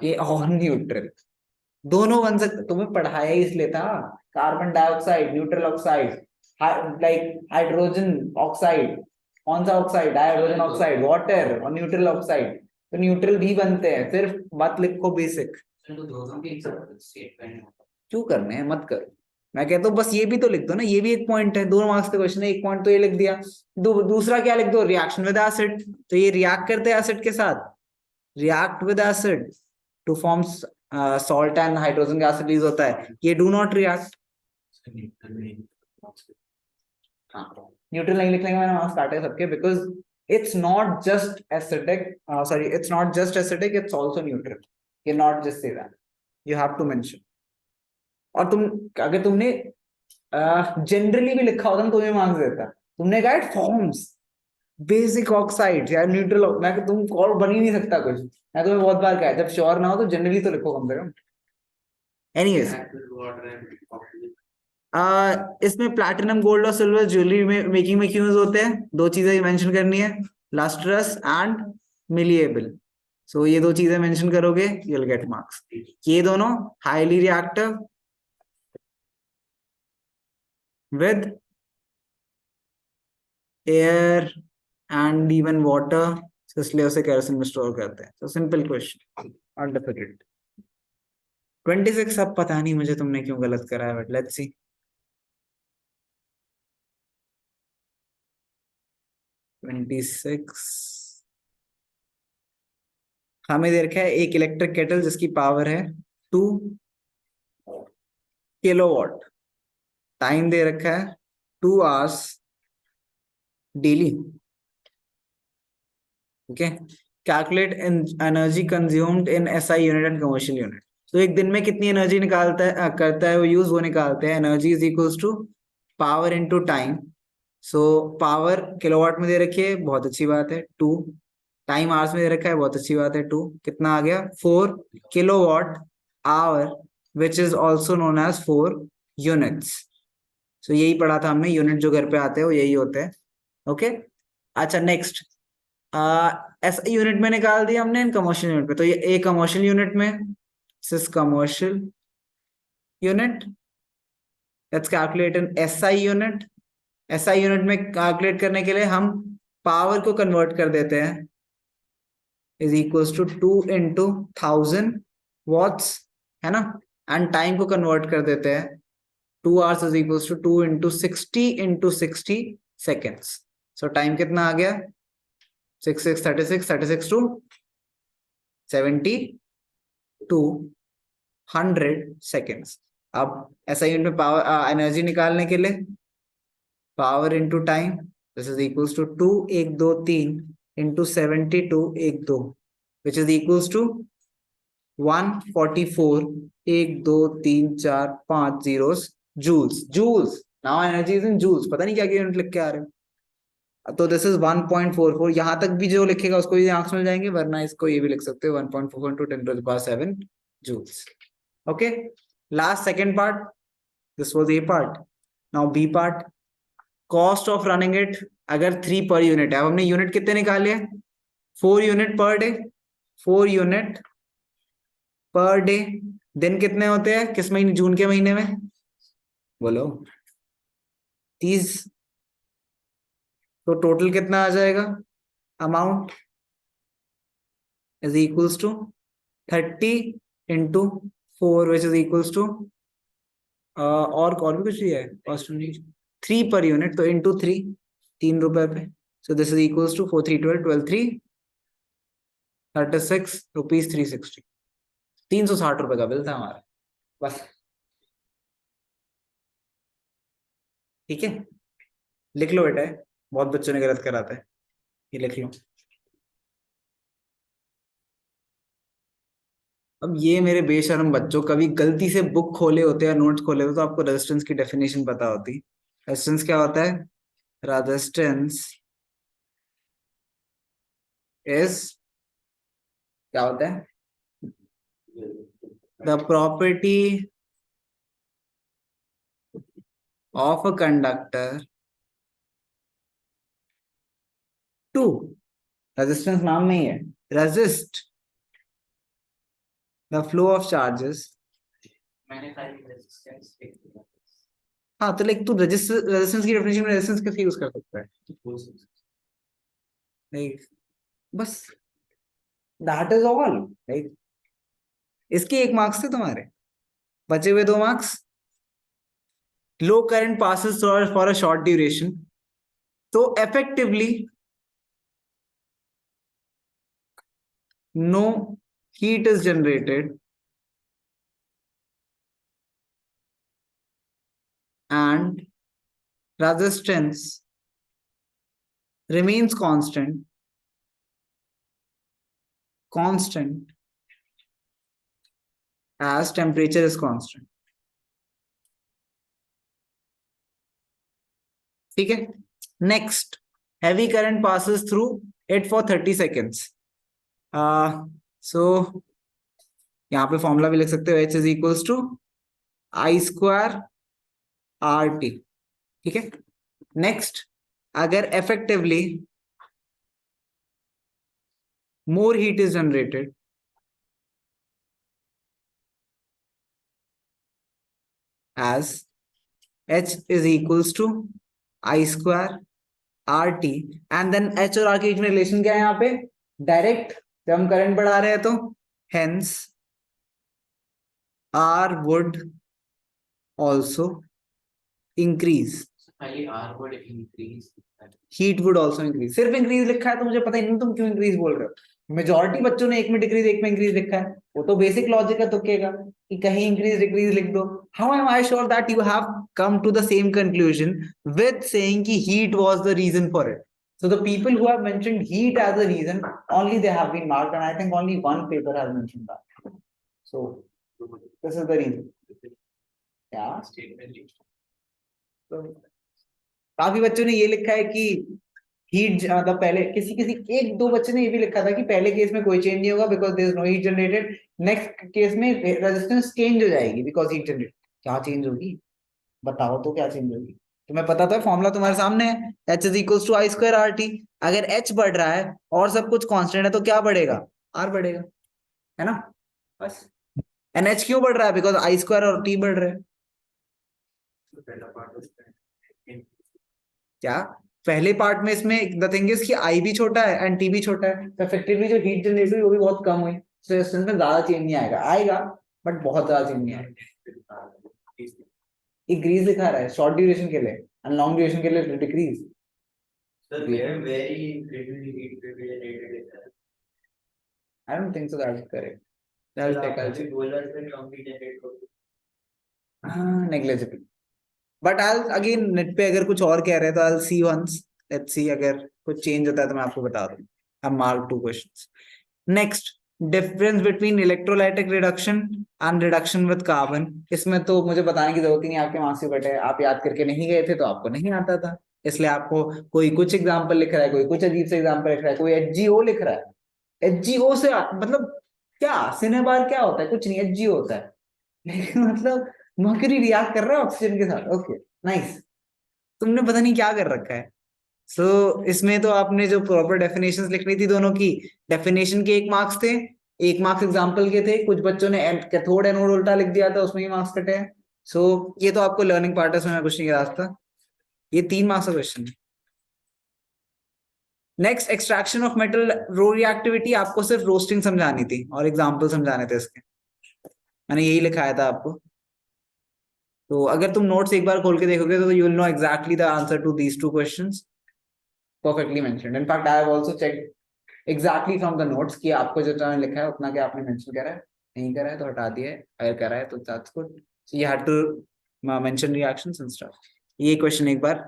ये और न्यूट्रल दोनों बन सकते तुम्हें पढ़ाया ही इसलिए था carbon dioxide neutral oxide like hydrogen oxide कौन सा ऑक्साइड हाइड्रोजन ऑक्साइड वाटर और न्यूट्रल ऑक्साइड तो न्यूट्रल भी बनते हैं सिर्फ मत लिखो बेसिक क्यों करने हैं मत करो मैं कहता हूँ बस ये भी तो लिख दो ना ये भी एक पॉइंट है 2 मार्क्स का क्वेश्चन है 1 पॉइंट तो ये लिख दिया दूसरा क्या लिख दो रिएक्शन विद एसिड तो ये रिएक्ट करते हैं एसिड के साथ react with acid to form salt and hydrogen gas release होता है ये डू नॉट रिएक्ट न्यूट्रल नहीं लिखने का मैंने मार्क्स काटे सबके because it's not just acidic sorry it's not just acidic it's also neutral you not just say that you have to mention और तुम, अगर तुमने जनरली भी लिखा होता ना तुम्हें मार्क्स देता। तुमने कहा फॉर्म्स, बेसिक ऑक्साइड यार, न्यूट्रल, मैं तुम और बन ही नहीं सकता कुछ। मैं तुम्हें बहुत बार कहा है, जब श्योर ना हो तो जनरली तो लिखो कम से कम। एनीवेज, इसमें प्लैटिनम, गोल्ड और सिल्वर ज्वेलरी में मेकिंग में क्यों यूज होते हैं? दो चीजें मेंशन करनी है, लस्ट्रस एंड मिलिएबल। सो ये दो चीजें मेंशन करोगे, यू विल गेट मार्क्स। ये दोनों highly reactive with air and even water, इसलिए उसे केरोसिन में स्टोर करते हैं। तो सिंपल क्वेश्चन, नॉट डिफिकल्ट। 26 अब पता नहीं मुझे तुमने क्यों गलत करा है, बट लेट्स सी। 26 हमें दे रखा है एक इलेक्ट्रिक केटल जिसकी पावर है 2 किलोवाट। टाइम दे रखा है 2 hours daily. Okay, calculate energy consumed in SI unit and commercial unit. तो एक दिन में कितनी एनर्जी निकालता है, करता है वो यूज, वो निकालते हैं। Energy is equals to power into time. So power kilowatt में दे रखी है, बहुत अच्छी बात है, 2। टाइम आवर्स में दे रखा है, बहुत अच्छी बात है, 2। कितना आ गया? 4 kilowatt hour, which is also known as 4 units. So यही पढ़ा था हमने, यूनिट जो घर पे आते हैं वो यही होते हैं। ओके, अच्छा नेक्स्ट, एस यूनिट में निकाल दिया हमने, इन कमर्शियल यूनिट में। तो ये ए कमर्शियल यूनिट में, this commercial unit, let's calculate in SI unit. SI unit में कैलकुलेट करने के लिए हम पावर को कन्वर्ट कर देते हैं, is equals to 2 into 1000 watts, है ना। एंड टाइम को कन्वर्ट कर देते हैं, 2 hours is equals to 2 into 60 into 60 seconds. So time कितना आ गया? 66 टू 72 100 सेकेंड्स। अब ऐसा यूनिट में पावर एनर्जी निकालने के लिए, power into time, this is equals to 2 1 2 3 into 72 which is equals to 144 1 2 3 4 5 zeros joules. Joules, now energy is in joules. पता नहीं क्या क्या यूनिट लिख के आ रहे हो। तो दिस इज 1.44। यहां तक भी जो लिखेगा उसको ये आंक्स मिल जाएंगे, वरना इसको ये भी लिख सकते हो, 1.44 into 10⁻7 joules. Okay, last second part, this was a part. Now B part, cost of running it. अगर 3 per unit है, अब हमने यूनिट कितने निकाले हैं? 4 unit per day, 4 unit per day. दिन कितने होते हैं किस महीने? जून के महीने में बोलो, 30। तो टोटल कितना आ जाएगा? Amount is equals to 30 into 4 which is equals to, और भी कुछ है कॉस्ट, 3 per unit, तो इंटू 3, 3 रुपए पे। So this is equals to 4 3 12 12 3 36 rupees 360। 360 रुपए का बिल था हमारा, बस। ठीक है, लिख लो बेटा, बहुत बच्चों ने गलत कराता है, ये लिख लो। अब ये मेरे बेशरम बच्चों, कभी गलती से बुक खोले होते या नोट्स खोले होते तो आपको रेजिस्टेंस की डेफिनेशन पता होती। रेजिस्टेंस क्या होता है? रेजिस्टेंस इज, क्या होता है? The property of a conductor to, resistance नाम में ही है, resist the flow of charges. मैंने खाली रेजिस्टेंस लिख दिया। हाँ, तो लाइक तू रेजिस्टेंस की डेफिनेशन में रेजिस्टेंस कैसे यूज कर सकता है? लाइक बस, दैट इज ऑल। लाइक इसके 1 मार्क्स थे तुम्हारे, बचे हुए 2 marks. Low current passes for a short duration, तो effectively no heat is generated and resistance remains constant as temperature is constant. ठीक है. Next, heavy current passes through it for 30 seconds. So यहाँ पे formula भी लिख सकते हो, H is equals to I square R T. ठीक है. नेक्स्ट, अगर effectively more heat is generated as H is equals to I square R T, and then H और आर के बीच में रिलेशन क्या है यहाँ पे, डायरेक्ट. जब हम करंट बढ़ा रहे हैं तो hence R would also increase, R would increase, heat would also increase. सिर्फ इंक्रीज लिखा है तो मुझे पता ही नहीं तुम क्यों इंक्रीज बोल रहे हो. मेजोरिटी बच्चों ने एक में डिक्रीज एक में इंक्रीज लिखा है, वो तो बेसिक लॉजिक है तुक्केगा कि कहीं इंक्रीज डिक्रीज लिख दो. How am I sure that you have come to the same conclusion with saying कि heat was the reason for it. So the people who have mentioned heat as a reason, only they have been marked, and I think only one paper has mentioned that. So this is the reason. Yeah. So काफी बच्चों ने ये लिखा है कि heat ज्यादा, पहले किसी किसी एक दो बच्चे ने ये भी लिखा था कि पहले केस में कोई चेंज नहीं होगा because there is no heat generated, next case में रेजिस्टेंस चेंज हो जाएगी बिकॉज हीट जनरेट. क्या चेंज होगी बताओ तो, क्या चेंज होगी. तुम्हें पता था फॉर्मूला तुम्हारे सामने है, H is equals to I square R T. अगर H बढ़ रहा है और सब कुछ कांस्टेंट है तो क्या बढ़ेगा, R बढ़ेगा, है ना. बस. एंड H क्यों बढ़ रहा है, बिकॉज आई स्क्वायर और T बढ़ रहे हैं. क्या पहले पार्ट में इसमें द थिंग इज कि I भी छोटा है एंड T भी छोटा है, तो इफेक्टिवली जो हीट जनरेट हुई वो भी बहुत कम हुई. तो रेजिस्टेंस में ज्यादा चेंज नहीं आएगा, आएगा बट बहुत ज्यादा चेंज नहीं आएगा. इंक्रीज दिखा रहा है शॉर्ट ड्यूरेशन के लिए, एंड लॉन्ग ड्यूरेशन के लिए decrease. Sir, very little heat will be generated. I don't think so that is correct. That will take us boilers में कम heat generate होगी. negligible. But I'll again net पे अगर कुछ और कह रहे हैं तो I'll see once. Let's see अगर कुछ चेंज होता है तो मैं आपको बता दूँ. I've marked 2 questions. Next, difference between electrolytic reduction and reduction with carbon. इसमें तो मुझे बताने की जरूरत ही नहीं, आपके मार्क्स से कटे हैं, आप याद करके नहीं गए थे तो आपको नहीं आता था, इसलिए आपको कोई कुछ एग्जाम्पल लिख रहा है, कोई कुछ अजीब से एग्जाम्पल लिख रहा है, कोई एचजीओ लिख रहा है. एचजीओ से मतलब क्या, सिनेबार क्या होता है, कुछ नहीं, एचजीओ होता है. लेकिन मतलब मर्क्यूरी रिएक्ट कर रहा है ऑक्सीजन के साथ. ओके नाइस, तुमने पता नहीं क्या कर रखा है. सो इसमें तो आपने जो प्रॉपर डेफिनेशंस लिखनी थी दोनों की, डेफिनेशन के 1 मार्क्स थे, 1 मार्क्स एग्जाम्पल के थे. कुछ बच्चों ने कैथोड एनोड उल्टा लिख दिया था, उसमें ही मार्क्स कटे हैं. सो ये तो आपको लर्निंग पार्ट है, उसमें मैं कुछ नहीं कह सकता. ये 3 मार्क्स का क्वेश्चन है. Next, extraction of metal low reactivity. आपको सिर्फ रोस्टिंग समझानी थी और एग्जाम्पल समझाने थे इसके, मैंने यही लिखाया था आपको. तो अगर तुम नोट्स एक बार खोल के देखोगे तो you will know exactly the answer to these 2 questions, perfectly mentioned. In fact, I have also checked exactly from the notes कि आपको जो मैंने लिखा है उतना क्या आपने मेंशन करा है, नहीं करा है तो हटा दिया है, अगर करा है तो that's good. So you had to mention reactions and stuff. ये क्वेश्चन एक बार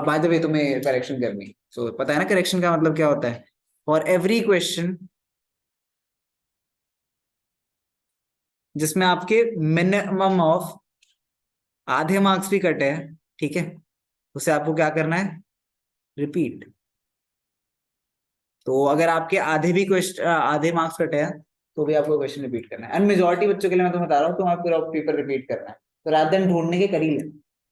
by the way तुम्हें करेक्शन करनी, so पता है ना करेक्शन का मतलब क्या होता है. For every question जिसमें आपके मिनिमम ऑफ आधे मार्क्स भी कटे हैं, ठीक है, उसे आपको क्या करना है, रिपीट. तो अगर आपके आधे भी क्वेश्चन आधे मार्क्स कटे हैं तो भी आपको क्वेश्चन रिपीट करना है. एंड मेजॉरिटी बच्चों के लिए मैं तुम्हें बता रहा हूँ, तुम्हारा पूरा पेपर रिपीट करना है. तो रात दिन ढूंढने के कर ही ले,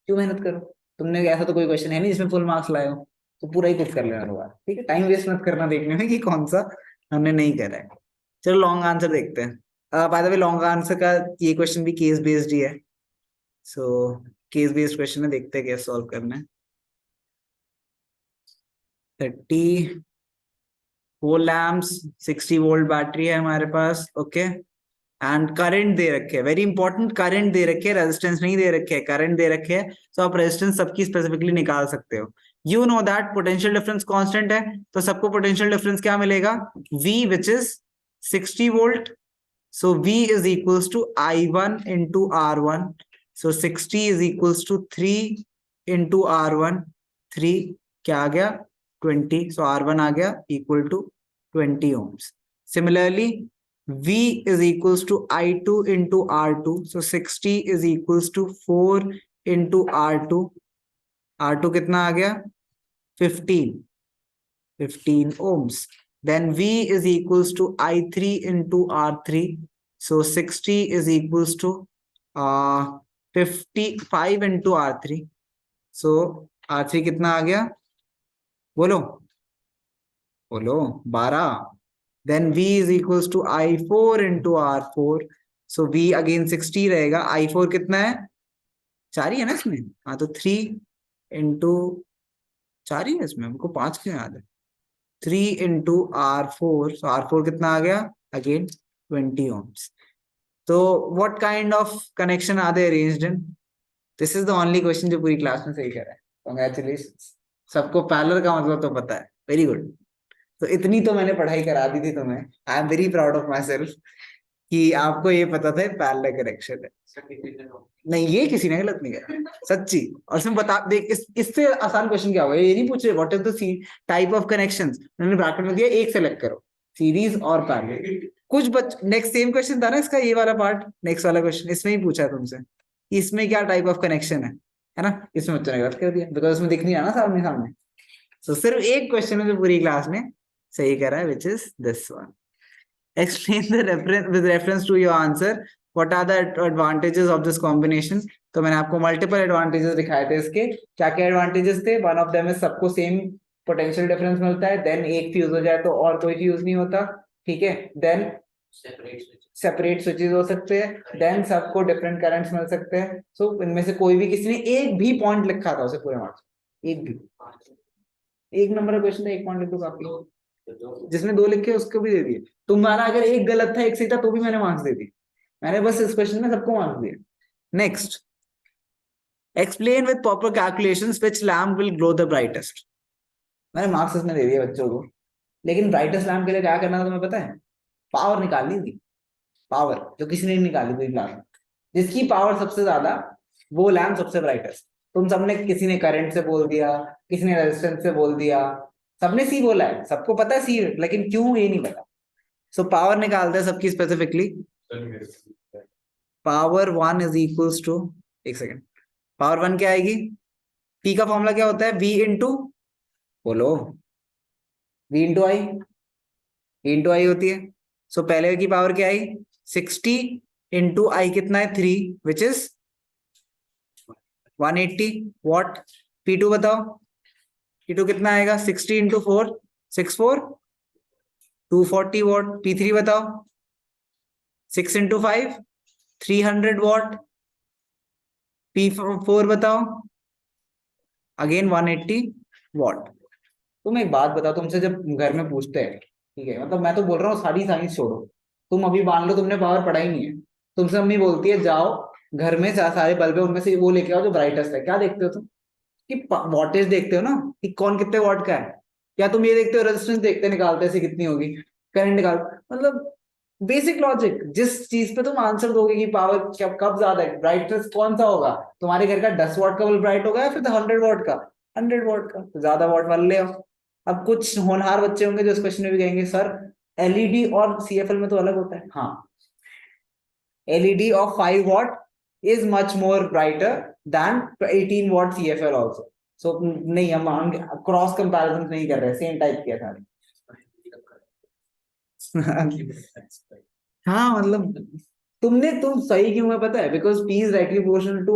क्यों मेहनत करो. तुमने ऐसा तो कोई क्वेश्चन है नहीं जिसमें फुल मार्क्स लाए हो, तो पूरा ही कुछ कर लेना दोबारा. ठीक है, टाइम वेस्ट मत करना देखने में कि कौन सा हमने नहीं करा है. चलो लॉन्ग आंसर देखते हैं. By the way long answer का ये क्वेश्चन भी केस बेस्ड ही है. सो केस बेस्ड क्वेश्चन है, देखते हैं कैसे सॉल्व करना है. 34 लैम्प्स, 60 वोल्ट बैटरी है हमारे पास. ओके, एंड करंट दे रखे है, वेरी इंपॉर्टेंट, करंट दे रखे है, रेजिस्टेंस नहीं दे रखे है, करंट दे रखे है. तो आप रेजिस्टेंस सबकी स्पेसिफिकली निकाल सकते हो. You know that potential difference constant है, तो सबको पोटेंशियल डिफरेंस क्या मिलेगा, V which is 60 volt. So V is equals to I1 into R1. So 60 is equals to 3 into R1. 3 क्या आ गया, 20. सो R1 आ गया equal to 20 ohms. Similarly, V is equals to I2 into R2. So 60 is equals to 4 into R2. R2 कितना आ गया 15 ohms. Then V is equals to I3 into R3. So 60 is equals to 55 into R3. So R3 कितना आ गया बोलो बोलो 12. Then V is equals to I4 into R4. So V again 60 रहेगा. I4 कितना है 4 ही है ना इसमें. हाँ तो 3 into 4 ही है इसमें. हमको 5 क्यों याद है. 3 into R4. So R4 कितना आ गया again 20 ohms. So what kind of connection are they arranged in? This is the only question जो पूरी क्लास में सही कर रहा है. Congratulations. सबको पैरेलल का मतलब तो पता है. Very good. तो इतनी तो मैंने पढ़ाई करा दी थी तुम्हें. I am very proud of my self कि आपको ये पता था पैरेलल कनेक्शन है. नहीं ये किसी ने गलत नहीं करा सच्ची. और इसमें बता देख इससे आसान क्वेश्चन क्या होगा. ये नहीं पूछ रहे what is the type of connections. मैंने ब्रैकेट में दिया एक सेलेक्ट करो सीरीज और पैरेलल. कुछ नेक्स्ट सेम क्वेश्चन था ना इसका ये वाला पार्ट. नेक्स्ट वाला क्वेश्चन इसमें ही पूछा तुमसे इसमें क्या टाइप ऑफ कनेक्शन है ना. इसमें बच्चों ने गलत कर दिया बिकॉज उसमें दिख नहीं रहा ना सामने सामने. तो सिर्फ एक क्वेश्चन है जो पूरी क्लास में सही करा है which is this one. Explain the reference with reference to your answer. What are the advantages of this combination? तो मैंने आपको multiple advantages दिखाए थे इसके. क्या क्या advantages थे. One of them is सबको same potential difference मिलता है. Then एक fuse हो जाए तो और कोई fuse नहीं होता. ठीक है. Then separate switches हो सकते हैं. Then सबको different currents मिल सकते हैं. So इनमें से कोई भी किसी ने एक भी point लिखा था उसे पूरे मार्क्स. एक भी. एक नंबर का क्वेश्चन था. एक पॉइंट लिख दो काफी. जिसमें 2 लिखे उसको भी दे दिए. तुम्हारा अगर एक गलत था एक सही था तो भी मैंने मार्क्स दे दी. मैंने बस इस क्वेश्चन में सबको मार्क्स दिए. Next. Explain with proper calculations which lamp will glow the brightest. मैंने मार्क्स इसमें दे दिए बच्चों को. लेकिन ब्राइटेस्ट लैम्प के लिए क्या करना था तुम्हें पता है. पावर निकालनी थी. पावर जो किसी ने नहीं निकाली पूरी क्लास में. जिसकी पावर सबसे ज्यादा वो लैम्प सबसे ब्राइटेस्ट. तुम सबने किसी ने करंट से बोल दिया किसी ने रेजिस्टेंस से बोल दिया. सबने सी बोला है. सबको पता है सी लेकिन क्यों ये नहीं पता. सो पावर निकालते हैं सबकी specifically. Power 1 is equals to एक सेकेंड. पावर 1 क्या आएगी. पी का फॉर्मूला क्या होता है. वी इंटू बोलो V into I. Into I होती है. सो पहले की पावर क्या आई 60 इंटू आई कितना है 3 विच इज 180 वॉट. P2 बताओ. P2 कितना आएगा 60 इंटू 4 64 240 वॉट. P3 बताओ 6 इंटू 5 300 वॉट. P4 बताओ अगेन 180 वॉट. तुम एक बात बताओ. तुमसे जब घर में पूछते हैं ठीक है मतलब मैं तो बोल रहा हूँ सारी साइंस छोड़ो. तुम अभी मान लो तुमने पावर पढ़ा ही नहीं है. तुमसे मम्मी बोलती है जाओ घर में सारे बल्ब है उनमें से वो लेके आओ जो ब्राइटेस्ट है. क्या देखते हो तुम कि वॉटेज देखते हो ना कि कौन कितने वॉट का है. क्या तुम ये देखते हो रेजिस्टेंस देखते निकालते से कितनी होगी करंट निकाल. मतलब बेसिक लॉजिक. जिस चीज पे तुम आंसर दोगे कि पावर कब ज्यादा है ब्राइटनेस कौन सा होगा. तुम्हारे घर का 10 वॉट का बल्ब ब्राइट होगा या फिर 100 वॉट का. 100 वॉट का तो ज्यादा वॉट वाला ले आओ. अब कुछ होनहार बच्चे होंगे जो इस क्वेश्चन में भी कहेंगे सर एलईडी और सीएफएल में तो अलग होता है. हाँ LED of 5 what is much more brighter than 18 watt CFL also. So नहीं हम क्रॉस कंपैरिजन नहीं कर रहे. सेम टाइप किया था. हाँ मतलब तुम सही क्यों है पता है. Because P is directly proportional to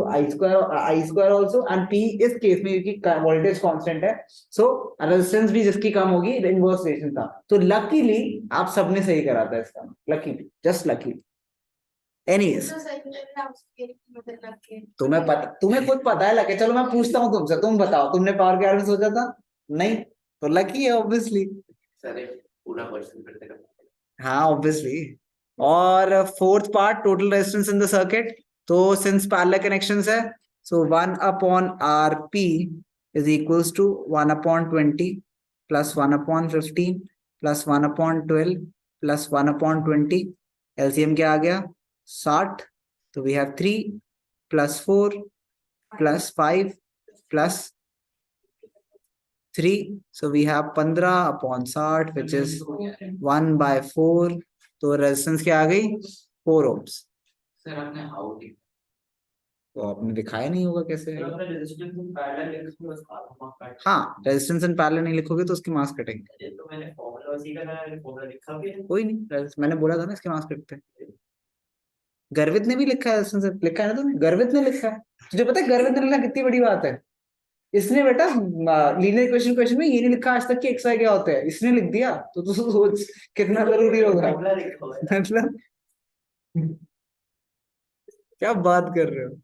I square also and P इस केस में क्योंकि वोल्टेज कांस्टेंट है. सो रेजिस्टेंस भी जिसकी कम होगी इनवर्स रिलेशन था. तो लकीली आप सबने सही करा था इसका. Luckily just luckily. एनीवेज तुम्हें खुद पता है लगे. चलो मैं पूछता हूँ तुमसे. तुम बताओ तुमने पावर के बारे में सोचा था नहीं तो लकी है ऑब्वियसली. हाँ ऑब्वियसली. और fourth part total resistance in the circuit. तो सिंस पैरेलल कनेक्शंस है so 1 upon RP is equals to 1 upon 20 plus 1 upon 15 plus 1 upon 12 plus 1 upon 20. LCM क्या आ गया 60. तो we have 3 plus 4 plus 5 plus 3. So we have 15 upon 60 which is 1/4. तो resistance क्या आ गई 4 ohms. सर आपने हाउ तो आपने दिखाया नहीं होगा कैसे तो आएगा। अपने रेजिस्टेंस इन पैरेलल लिखो बस आधा मार्क काट। हाँ, रेजिस्टेंस इन पैरेलल नहीं लिखोगे तो उसके मार्क्स कटेंगे। ये तो मैंने फॉर्मूला उसी का था, फॉर्मूला लिखा भी है। कोई नहीं, मैंने बोला था ना इसके मार्क्स कटते हैं। गर्वित ने भी लिखा है, रेजिस्टेंस लिखा है ना तुमने, गर्वित ने लिखा है। तुझे पता है गर्वित ने लिखना कितनी बड़ी बात है। इसने बेटा लीनियर इक्वेशन क्वेश्चन में ये नहीं लिखा आज तक कि एक्स वाई क्या होते हैं, इसने लिख दिया, तो तू सोच कितना जरूरी होगा। फॉर्मूला लिखा हुआ है। मतलब क्या बात कर रहे हो।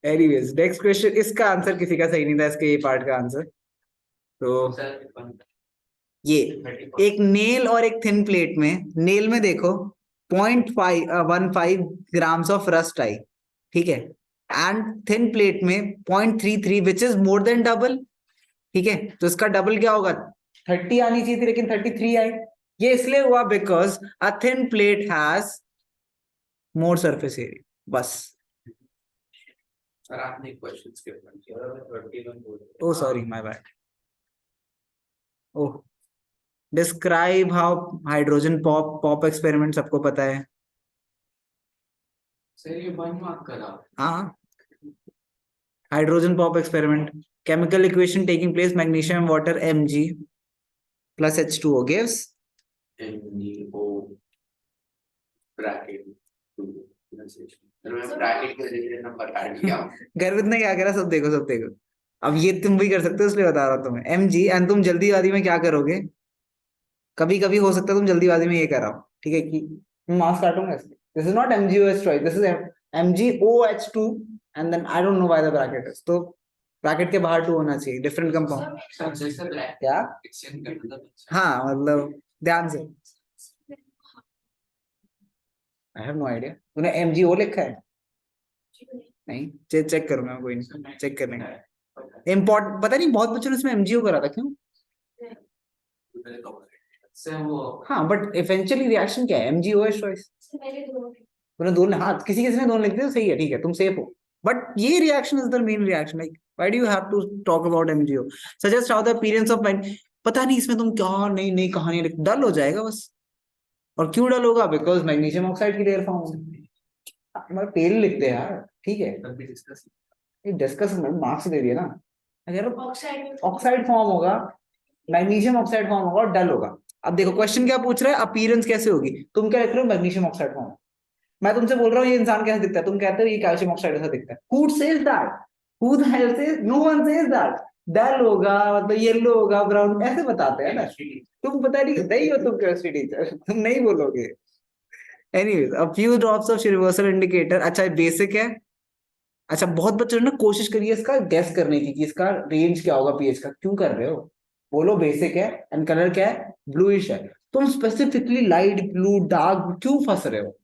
एनीवेज नेक्स्ट क्वेश्चन, इसका आंसर किसी का सही नहीं था, इसके ये पार्ट का आंसर। तो सर ये एक नेल और एक थिन प्लेट में, नेल में देखो 0.15 ग्राम्स ऑफ रस्ट आई, ठीक है, एंड थिन प्लेट में 0.33 which is more than double, ठीक है। तो इसका डबल क्या होगा, 30 आनी चाहिए थी लेकिन 33 आई। ये इसलिए हुआ because a thin plate has more surface area, बस। सर आपने क्वेश्चन स्किप कर दिया। और मैं 31 बोल रहा हूँ। Oh sorry, my bad. Oh, describe how hydrogen pop experiment सबको पता है। सर ये 1 मार्क का था। हाँ, hydrogen pop experiment, chemical equation taking place magnesium water Mg plus H2O gives NGO bracket 2 sir मैं ब्रैकेट के जरिए नंबर काट दिया। गर्वित ने क्या करा, सब देखो सब देखो। अब ये तुम भी कर सकते हो, इसलिए बता रहा हूँ तुम्हें। Mg, एंड तुम जल्दीबाजी में क्या करोगे, कभी कभी हो सकता है तुम जल्दीबाजी में ये कराओ, ठीक है, कि मैं मार्क्स काटूंगा इसके। This is not MgOH twice, this is MgOH2 and then I don't know why the bracket is, तो ब्रैकेट के बाहर 2 होना चाहिए, डिफरेंट कंपाउंड। सर जैसे ब्लैक क्या, एक्सचेंज करना था। हाँ मतलब ध्यान से, आई हैव नो आइडिया। तूने MgO लिखा है? नहीं, चेक करूंगा, कोई नहीं, चेक कर लेंगे। इम्पोर्ट पता नहीं, बहुत बच्चों ने इसमें MgO करा था, क्यों? सर वो हाँ, बट इवेंचुअली रिएक्शन क्या है, MgOH ट्वाइस। तूने दोनों, हाँ किसी किसी ने दोनों लिख दिया, सही है, ठीक है, तुम सेफ हो। बट ये reaction is the main reaction, like why do you have to talk about MgO, suggest how the appearance of mind. पता नहीं इसमें तुम क्या नई नई कहानी लिख, डल हो जाएगा बस। और क्यों डल होगा, बिकॉज मैग्नीशियम ऑक्साइड की रेयर फॉर्म होगी। हमारे पेल लिखते हैं यार, ठीक है, तब भी डिस्कस ये डिस्कस मार्क्स दे दिए ना। अगर ऑक्साइड फॉर्म होगा, मैग्नीशियम ऑक्साइड फॉर्म होगा और डल होगा। अब देखो क्वेश्चन क्या पूछ रहा है, अपीयरेंस कैसे होगी, तुम क्या लिख रहे हो, मैग्नीशियम ऑक्साइड फॉर्म। मैं तुमसे बोल रहा हूँ ये इंसान कैसे दिखता है, तुम कहते हो ये कैल्शियम ऑक्साइड ऐसा दिखता है। Who says that, who the hell says, no one says that. Dull होगा मतलब येलो होगा, ब्राउन, ऐसे बताते हैं ना। तुम पता नहीं हो तुम केमिस्ट्री टीचर, तुम नहीं बोलोगे। Anyways, a few drops of reversal indicator, अच्छा बेसिक है। अच्छा, बहुत बच्चों ने ना कोशिश करी है इसका गैस करने की कि इसका रेंज क्या होगा पीएच का, क्यों कर रहे हो? बोलो बेसिक है एंड कलर क्या है, ब्लूइश है। तुम स्पेसिफिकली लाइट ब्लू डार्क क्यों फंस रहे हो,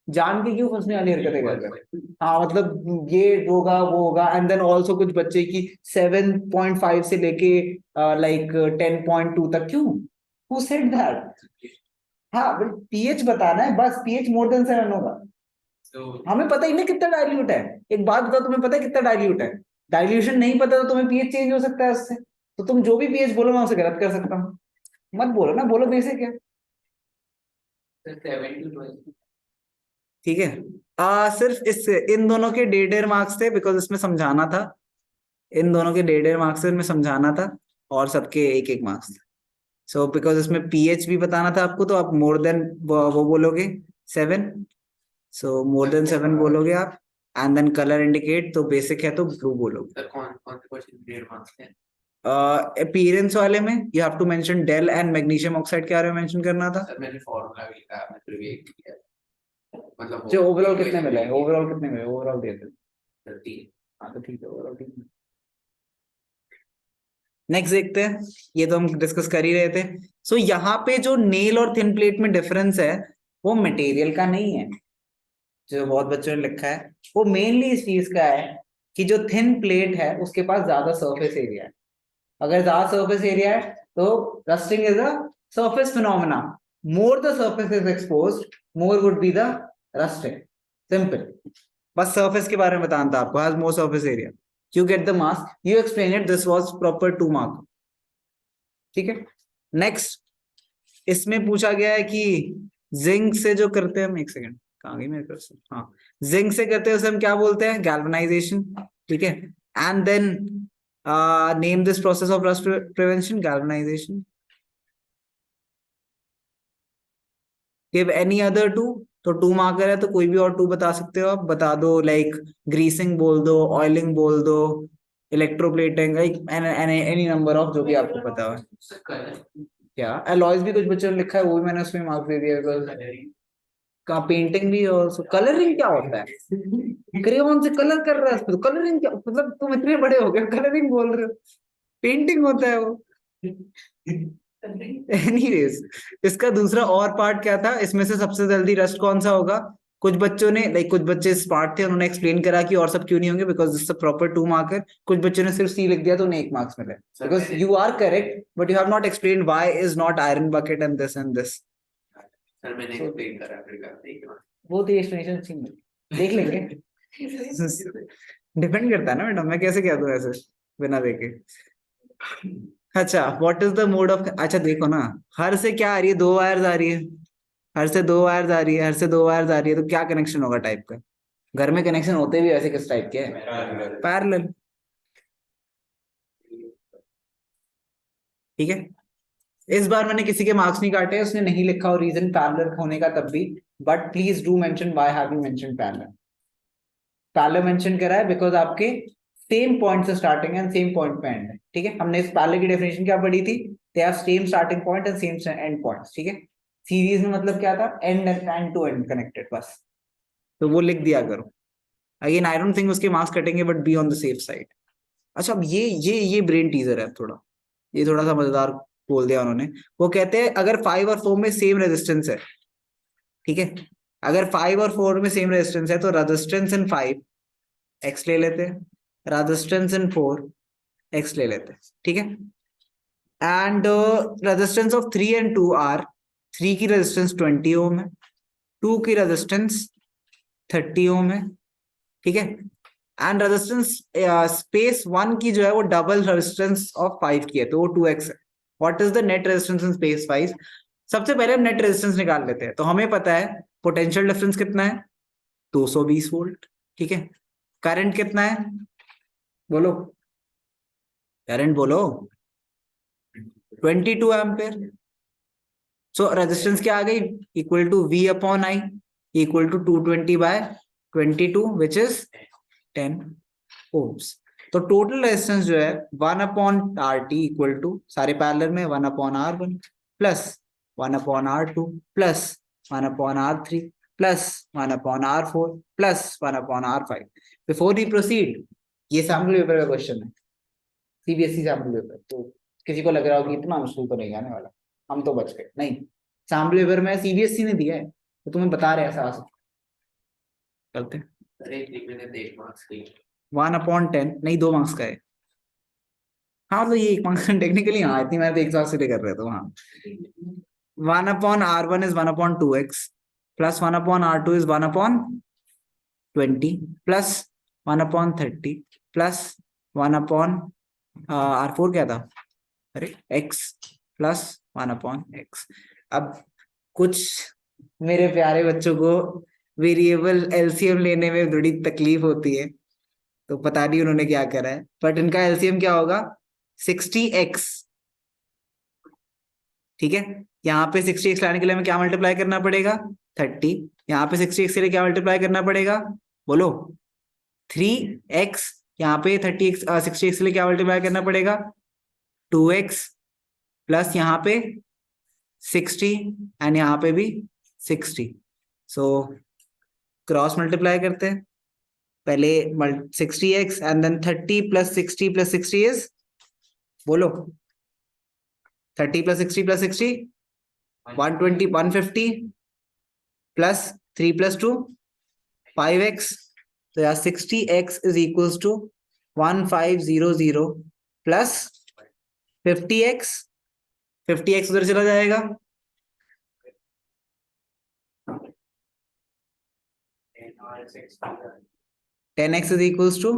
जान के क्यों फंसने वाली हरकतें कर रहे हो? हाँ मतलब ये होगा वो होगा, एंड देन ऑल्सो कुछ बच्चे की 7.5 से लेके लाइक 10.2 तक, क्यों? Who said that? हाँ, पीएच बताना है बस, पीएच मोर देन 7 होगा। तो हमें पता ही नहीं कितना डाइल्यूट है। एक बात बताओ, तुम्हें पता है कितना डाइल्यूट है? डाइल्यूशन नहीं पता तो तुम्हें पीएच चेंज हो सकता है उससे। तो तुम जो भी पीएच बोलो मैं उसे गलत कर सकता हूँ। मत बोलो ना, बोलो बेसिक है, सर 7 to 12 ठीक है। सिर्फ इस इन दोनों के 1.5 मार्क्स थे, बिकॉज इसमें समझाना था। इन दोनों के 1.5 मार्क्स थे, इनमें समझाना था, और सबके 1-1 मार्क्स थे। सो बिकॉज इसमें पीएच भी बताना था आपको, तो आप मोर देन वो बोलोगे 7, सो मोर देन 7 बोलोगे आप। एंड देन कलर इंडिकेट, तो बेसिक है तो ब्लू बोलोगे। सर कौन कौन से क्वेश्चन 1.5 मार्क्स थे? अपीयरेंस वाले में you have to mention dull and magnesium oxide के बारे में मेंशन करना था। सर मैंने फॉर्मूला भी लिखा है, फिर भी एक किया मतलब जो ओवरऑल कितने मिले, ओवरऑल कितने मिले, ओवरऑल दे दो। 13। हाँ तो ठीक है, ओवरऑल ठीक है। नेक्स्ट देखते हैं, ये तो हम डिस्कस कर ही रहे थे। सो यहाँ पे जो नेल और थिन प्लेट में डिफरेंस है, वो मटेरियल का नहीं है, जो बहुत बच्चों ने लिखा है, वो मेनली इस चीज का है कि जो थिन प्लेट है उसके पास ज्यादा सरफेस एरिया है। अगर ज्यादा सरफेस एरिया है तो rusting is a surface phenomena, more the surface is exposed more would be the rusting, simple. बस सरफेस के बारे में बताना था आपको, has more surface area, you get the marks, you explain it, this was proper 2 mark, ठीक है। Next, इसमें पूछा गया है कि जिंक से जो करते हैं हम, एक सेकंड, कहाँ गई मेरे कर्सर, हाँ, जिंक से करते हैं उसे हम क्या बोलते हैं, गैल्वेनाइजेशन, ठीक है। And then name this process of rust prevention, galvanisation. Give any other two, तो टू मार्कर है तो कोई भी और टू बता सकते हो आप, बता दो, लाइक ग्रीसिंग बोल दो, ऑयलिंग बोल दो, electroplating, like any number of जो भी आपको पता हो। कलर क्या अलॉयज भी कुछ बच्चों ने लिखा है, वो भी मैंने उसमें मार्क्स दे दिया बिकॉज का पेंटिंग भी, और कलरिंग क्या होता है, क्रेयॉन से कलर कर रहा है तो कलरिंग क्या, मतलब तुम इतने बड़े हो गए कलरिंग बोल रहे हो, पेंटिंग होता है वो। एनीवेज, इसका दूसरा और पार्ट क्या था, इसमें से सबसे जल्दी रस्ट कौन सा होगा। कुछ बच्चों ने, लाइक कुछ बच्चे स्मार्ट थे, उन्होंने एक्सप्लेन करा कि और सब क्यों नहीं होंगे, because this proper to marker. कुछ बच्चों ने सिर्फ सी लिख दिया तो उन्हें 1 मार्क्स मिले, because you are correct but you have not explain why is not iron bucket and this. Sir मैंने एक्सप्लेन करा फिर करते ही वो तो एक्सप्लेनेशन अच्छी नहीं, देख लेंगे। डिपेंड करता है ना मैडम, मैं कैसे कह दूं ऐसे बिना देखे। अच्छा, what is the mode of, अच्छा देखो ना, हर से क्या आ रही है, 2 वायर्स आ रही है, हर से 2 वायर्स आ रही है, हर से 2 वायर्स आ रही है, तो क्या कनेक्शन होगा टाइप का। घर में कनेक्शन होते भी ऐसे किस टाइप के हैं, पैरेलल, ठीक है। इस बार मैंने किसी के मार्क्स नहीं काटे, उसने नहीं लिखा और रीजन पैरेलल होने का तब भी, but please do mention why have you mention parallel. Parallel mention करा है बिकॉज आपके सेम पॉइंट से स्टार्टिंग है एंड सेम पॉइंट पे एंड है, ठीक है। हमने इस पैरेलल की डेफिनेशन क्या पढ़ी थी, they have same starting point and same and points, ठीक है। सीरीज में मतलब क्या था, एंड टू एंड कनेक्टेड, बस, तो वो लिख दिया करो। अगेन आई डोंट थिंक उसके मार्क्स कटेंगे, but be on the safe side. अच्छा, अब ये ब्रेन टीजर है थोड़ा, ये थोड़ा सा मजेदार बोल दिया उन्होंने। वो कहते हैं अगर 5 और 4 में सेम रेजिस्टेंस है, ठीक है, अगर 5 और 4 में सेम रेजिस्टेंस है तो रेजिस्टेंस इन 5 एक्स ले लेते हैं, रेजिस्टेंस इन 4 एक्स ले लेते हैं, ठीक है। And resistance of 3 and 2 R, 3 की रेजिस्टेंस 20 ओम है, 2 की रेजिस्टेंस 30 ओम है, ठीक है। एंड रेजिस्टेंस स्पेस 1 की जो है वो डबल रेजिस्टेंस ऑफ 5 की है, तो वो 2x है। What is the net resistance in space 5। सबसे पहले हम नेट रेजिस्टेंस निकाल लेते हैं, तो हमें पता है पोटेंशियल डिफरेंस कितना है, 220 वोल्ट, ठीक है। करंट कितना है, बोलो, करंट बोलो, 22 एम्पेयर। सो रेजिस्टेंस क्या आ गई, equal to V upon I, equal to 220/22 which is 10 ohms. तो टोटल रेजिस्टेंस जो है 1 अपॉन RT इक्वल टू, सारे पैरेलल में 1 upon R1 plus 1 upon R2 plus 1 upon R3 plus 1 upon R4 plus 1 upon R5। Before you proceed, ये sample paper का question है, CBSE sample paper, तो किसी को लग रहा हो कि इतना मुश्किल तो नहीं आने वाला, हम तो बच गए, नहीं, सैम्पल पेपर में CBSE ने दिया है, तो तुम्हें बता रहे ऐसा आ सकता, करते हैं। अरे एक मैंने देख मार्क्स की 1 अपॉन 10 नहीं, 2 मार्क्स का है, हाँ तो ये 1 मार्क्स टेक्निकली, हाँ इतनी मेहनत एक साथ से कर रहे तो हाँ। 1 upon R1 is 1 upon 2x plus 1 upon R2 is 1 upon 20 plus 1 upon 30 plus 1 upon R4 क्या था, अरे x प्लस 1 अपॉन x। अब कुछ मेरे प्यारे बच्चों को वेरिएबल LCM लेने में बड़ी तकलीफ होती है, तो पता नहीं उन्होंने क्या करा है, बट इनका LCM क्या होगा, 60x, ठीक है। यहाँ पे 60x लाने के लिए हमें क्या मल्टीप्लाई करना पड़ेगा, 30, यहाँ पे 60x के लिए क्या मल्टीप्लाई करना पड़ेगा, बोलो, 3x, यहाँ पे 30x 60x के लिए क्या मल्टीप्लाई करना पड़ेगा, 2x प्लस यहाँ पे 60 एंड यहाँ पे भी 60। सो क्रॉस मल्टीप्लाई करते हैं, पहले 60x and then 30 plus 60 is, बोलो, 30 प्लस 60 120 150 प्लस 3 प्लस 2 5x, तो यार 60x is equals to 1500 plus 50x, 50x उधर चला जाएगा, 10x is equals to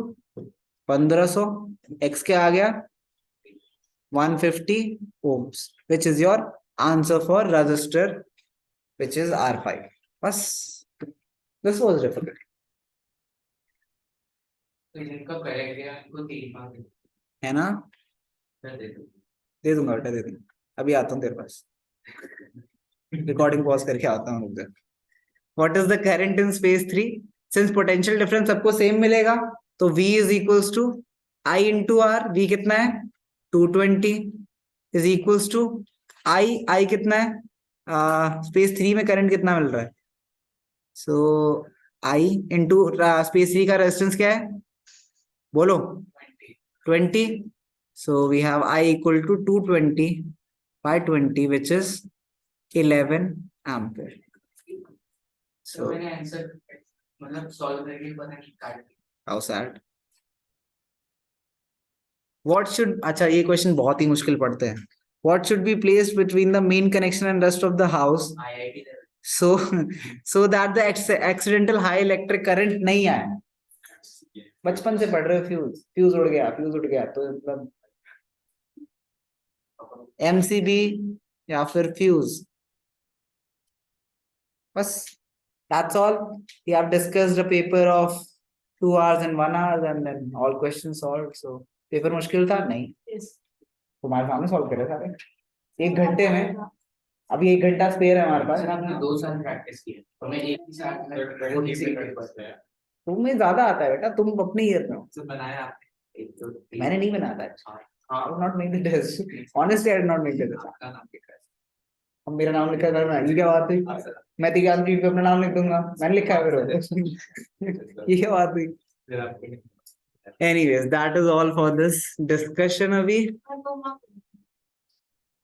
1500, x क्या आ गया 150 ohms, which is your answer for resistor, which is R5, बस दिस वाज डिफिकल्ट तो जिनका करेक्ट गया उनको 3 मार्क्स है ना, दे दो। दे दूंगा बेटा, दे दूंगा, अभी आता हूँ तेरे पास, रिकॉर्डिंग पॉज करके आता हूँ उधर। What is the current in space 3? Since potential difference सबको सेम मिलेगा तो V is equals to I into R. V कितना है 220 इज इक्वल्स टू I कितना है, स्पेस 3 में करंट कितना मिल रहा है, सो I इंटू स्पेस 3 का रेजिस्टेंस क्या है बोलो 20, so we have I equal to 220 by 20 which is 11 ampere. तो So मैंने आंसर मतलब सॉल्व करके पता नहीं काट दिया। how sad. What should, अच्छा ये क्वेश्चन बहुत ही मुश्किल पड़ते हैं। What should be placed between the main connection and rest of the house IIT level so so that the accidental high electric current नहीं आए? बचपन से पढ़ रहे हो, फ्यूज उड़ गया तो मतलब MCB या फिर फ्यूज, बस that's all. We have discussed a paper of 2 hours and 1 hour and then all questions solved. So paper मुश्किल था नहीं, तुम्हारे सामने सॉल्व करे सारे 1 घंटे में। अभी 1 घंटा स्पेयर है हमारे पास। सर आपने 2 साल प्रैक्टिस की है तो मैं एक ही साल में वो इजी कर पाता है। तुम्हें ज्यादा आता है बेटा, तुम अपनी ईयर में हो, तो बनाया आपने 1 2 3 मैंने नहीं बनाया था। हां I did not make the test. Honestly, I did not make the test. आपका नाम लिखा है अब मेरा नाम लिखा था ना, ये क्या बात हुई? मैं तो याद पे अपना नाम लिख दूंगा, मैंने लिखा है फिर ये क्या बात हुई? फिर आपके Anyways, that is all for this discussion अभी।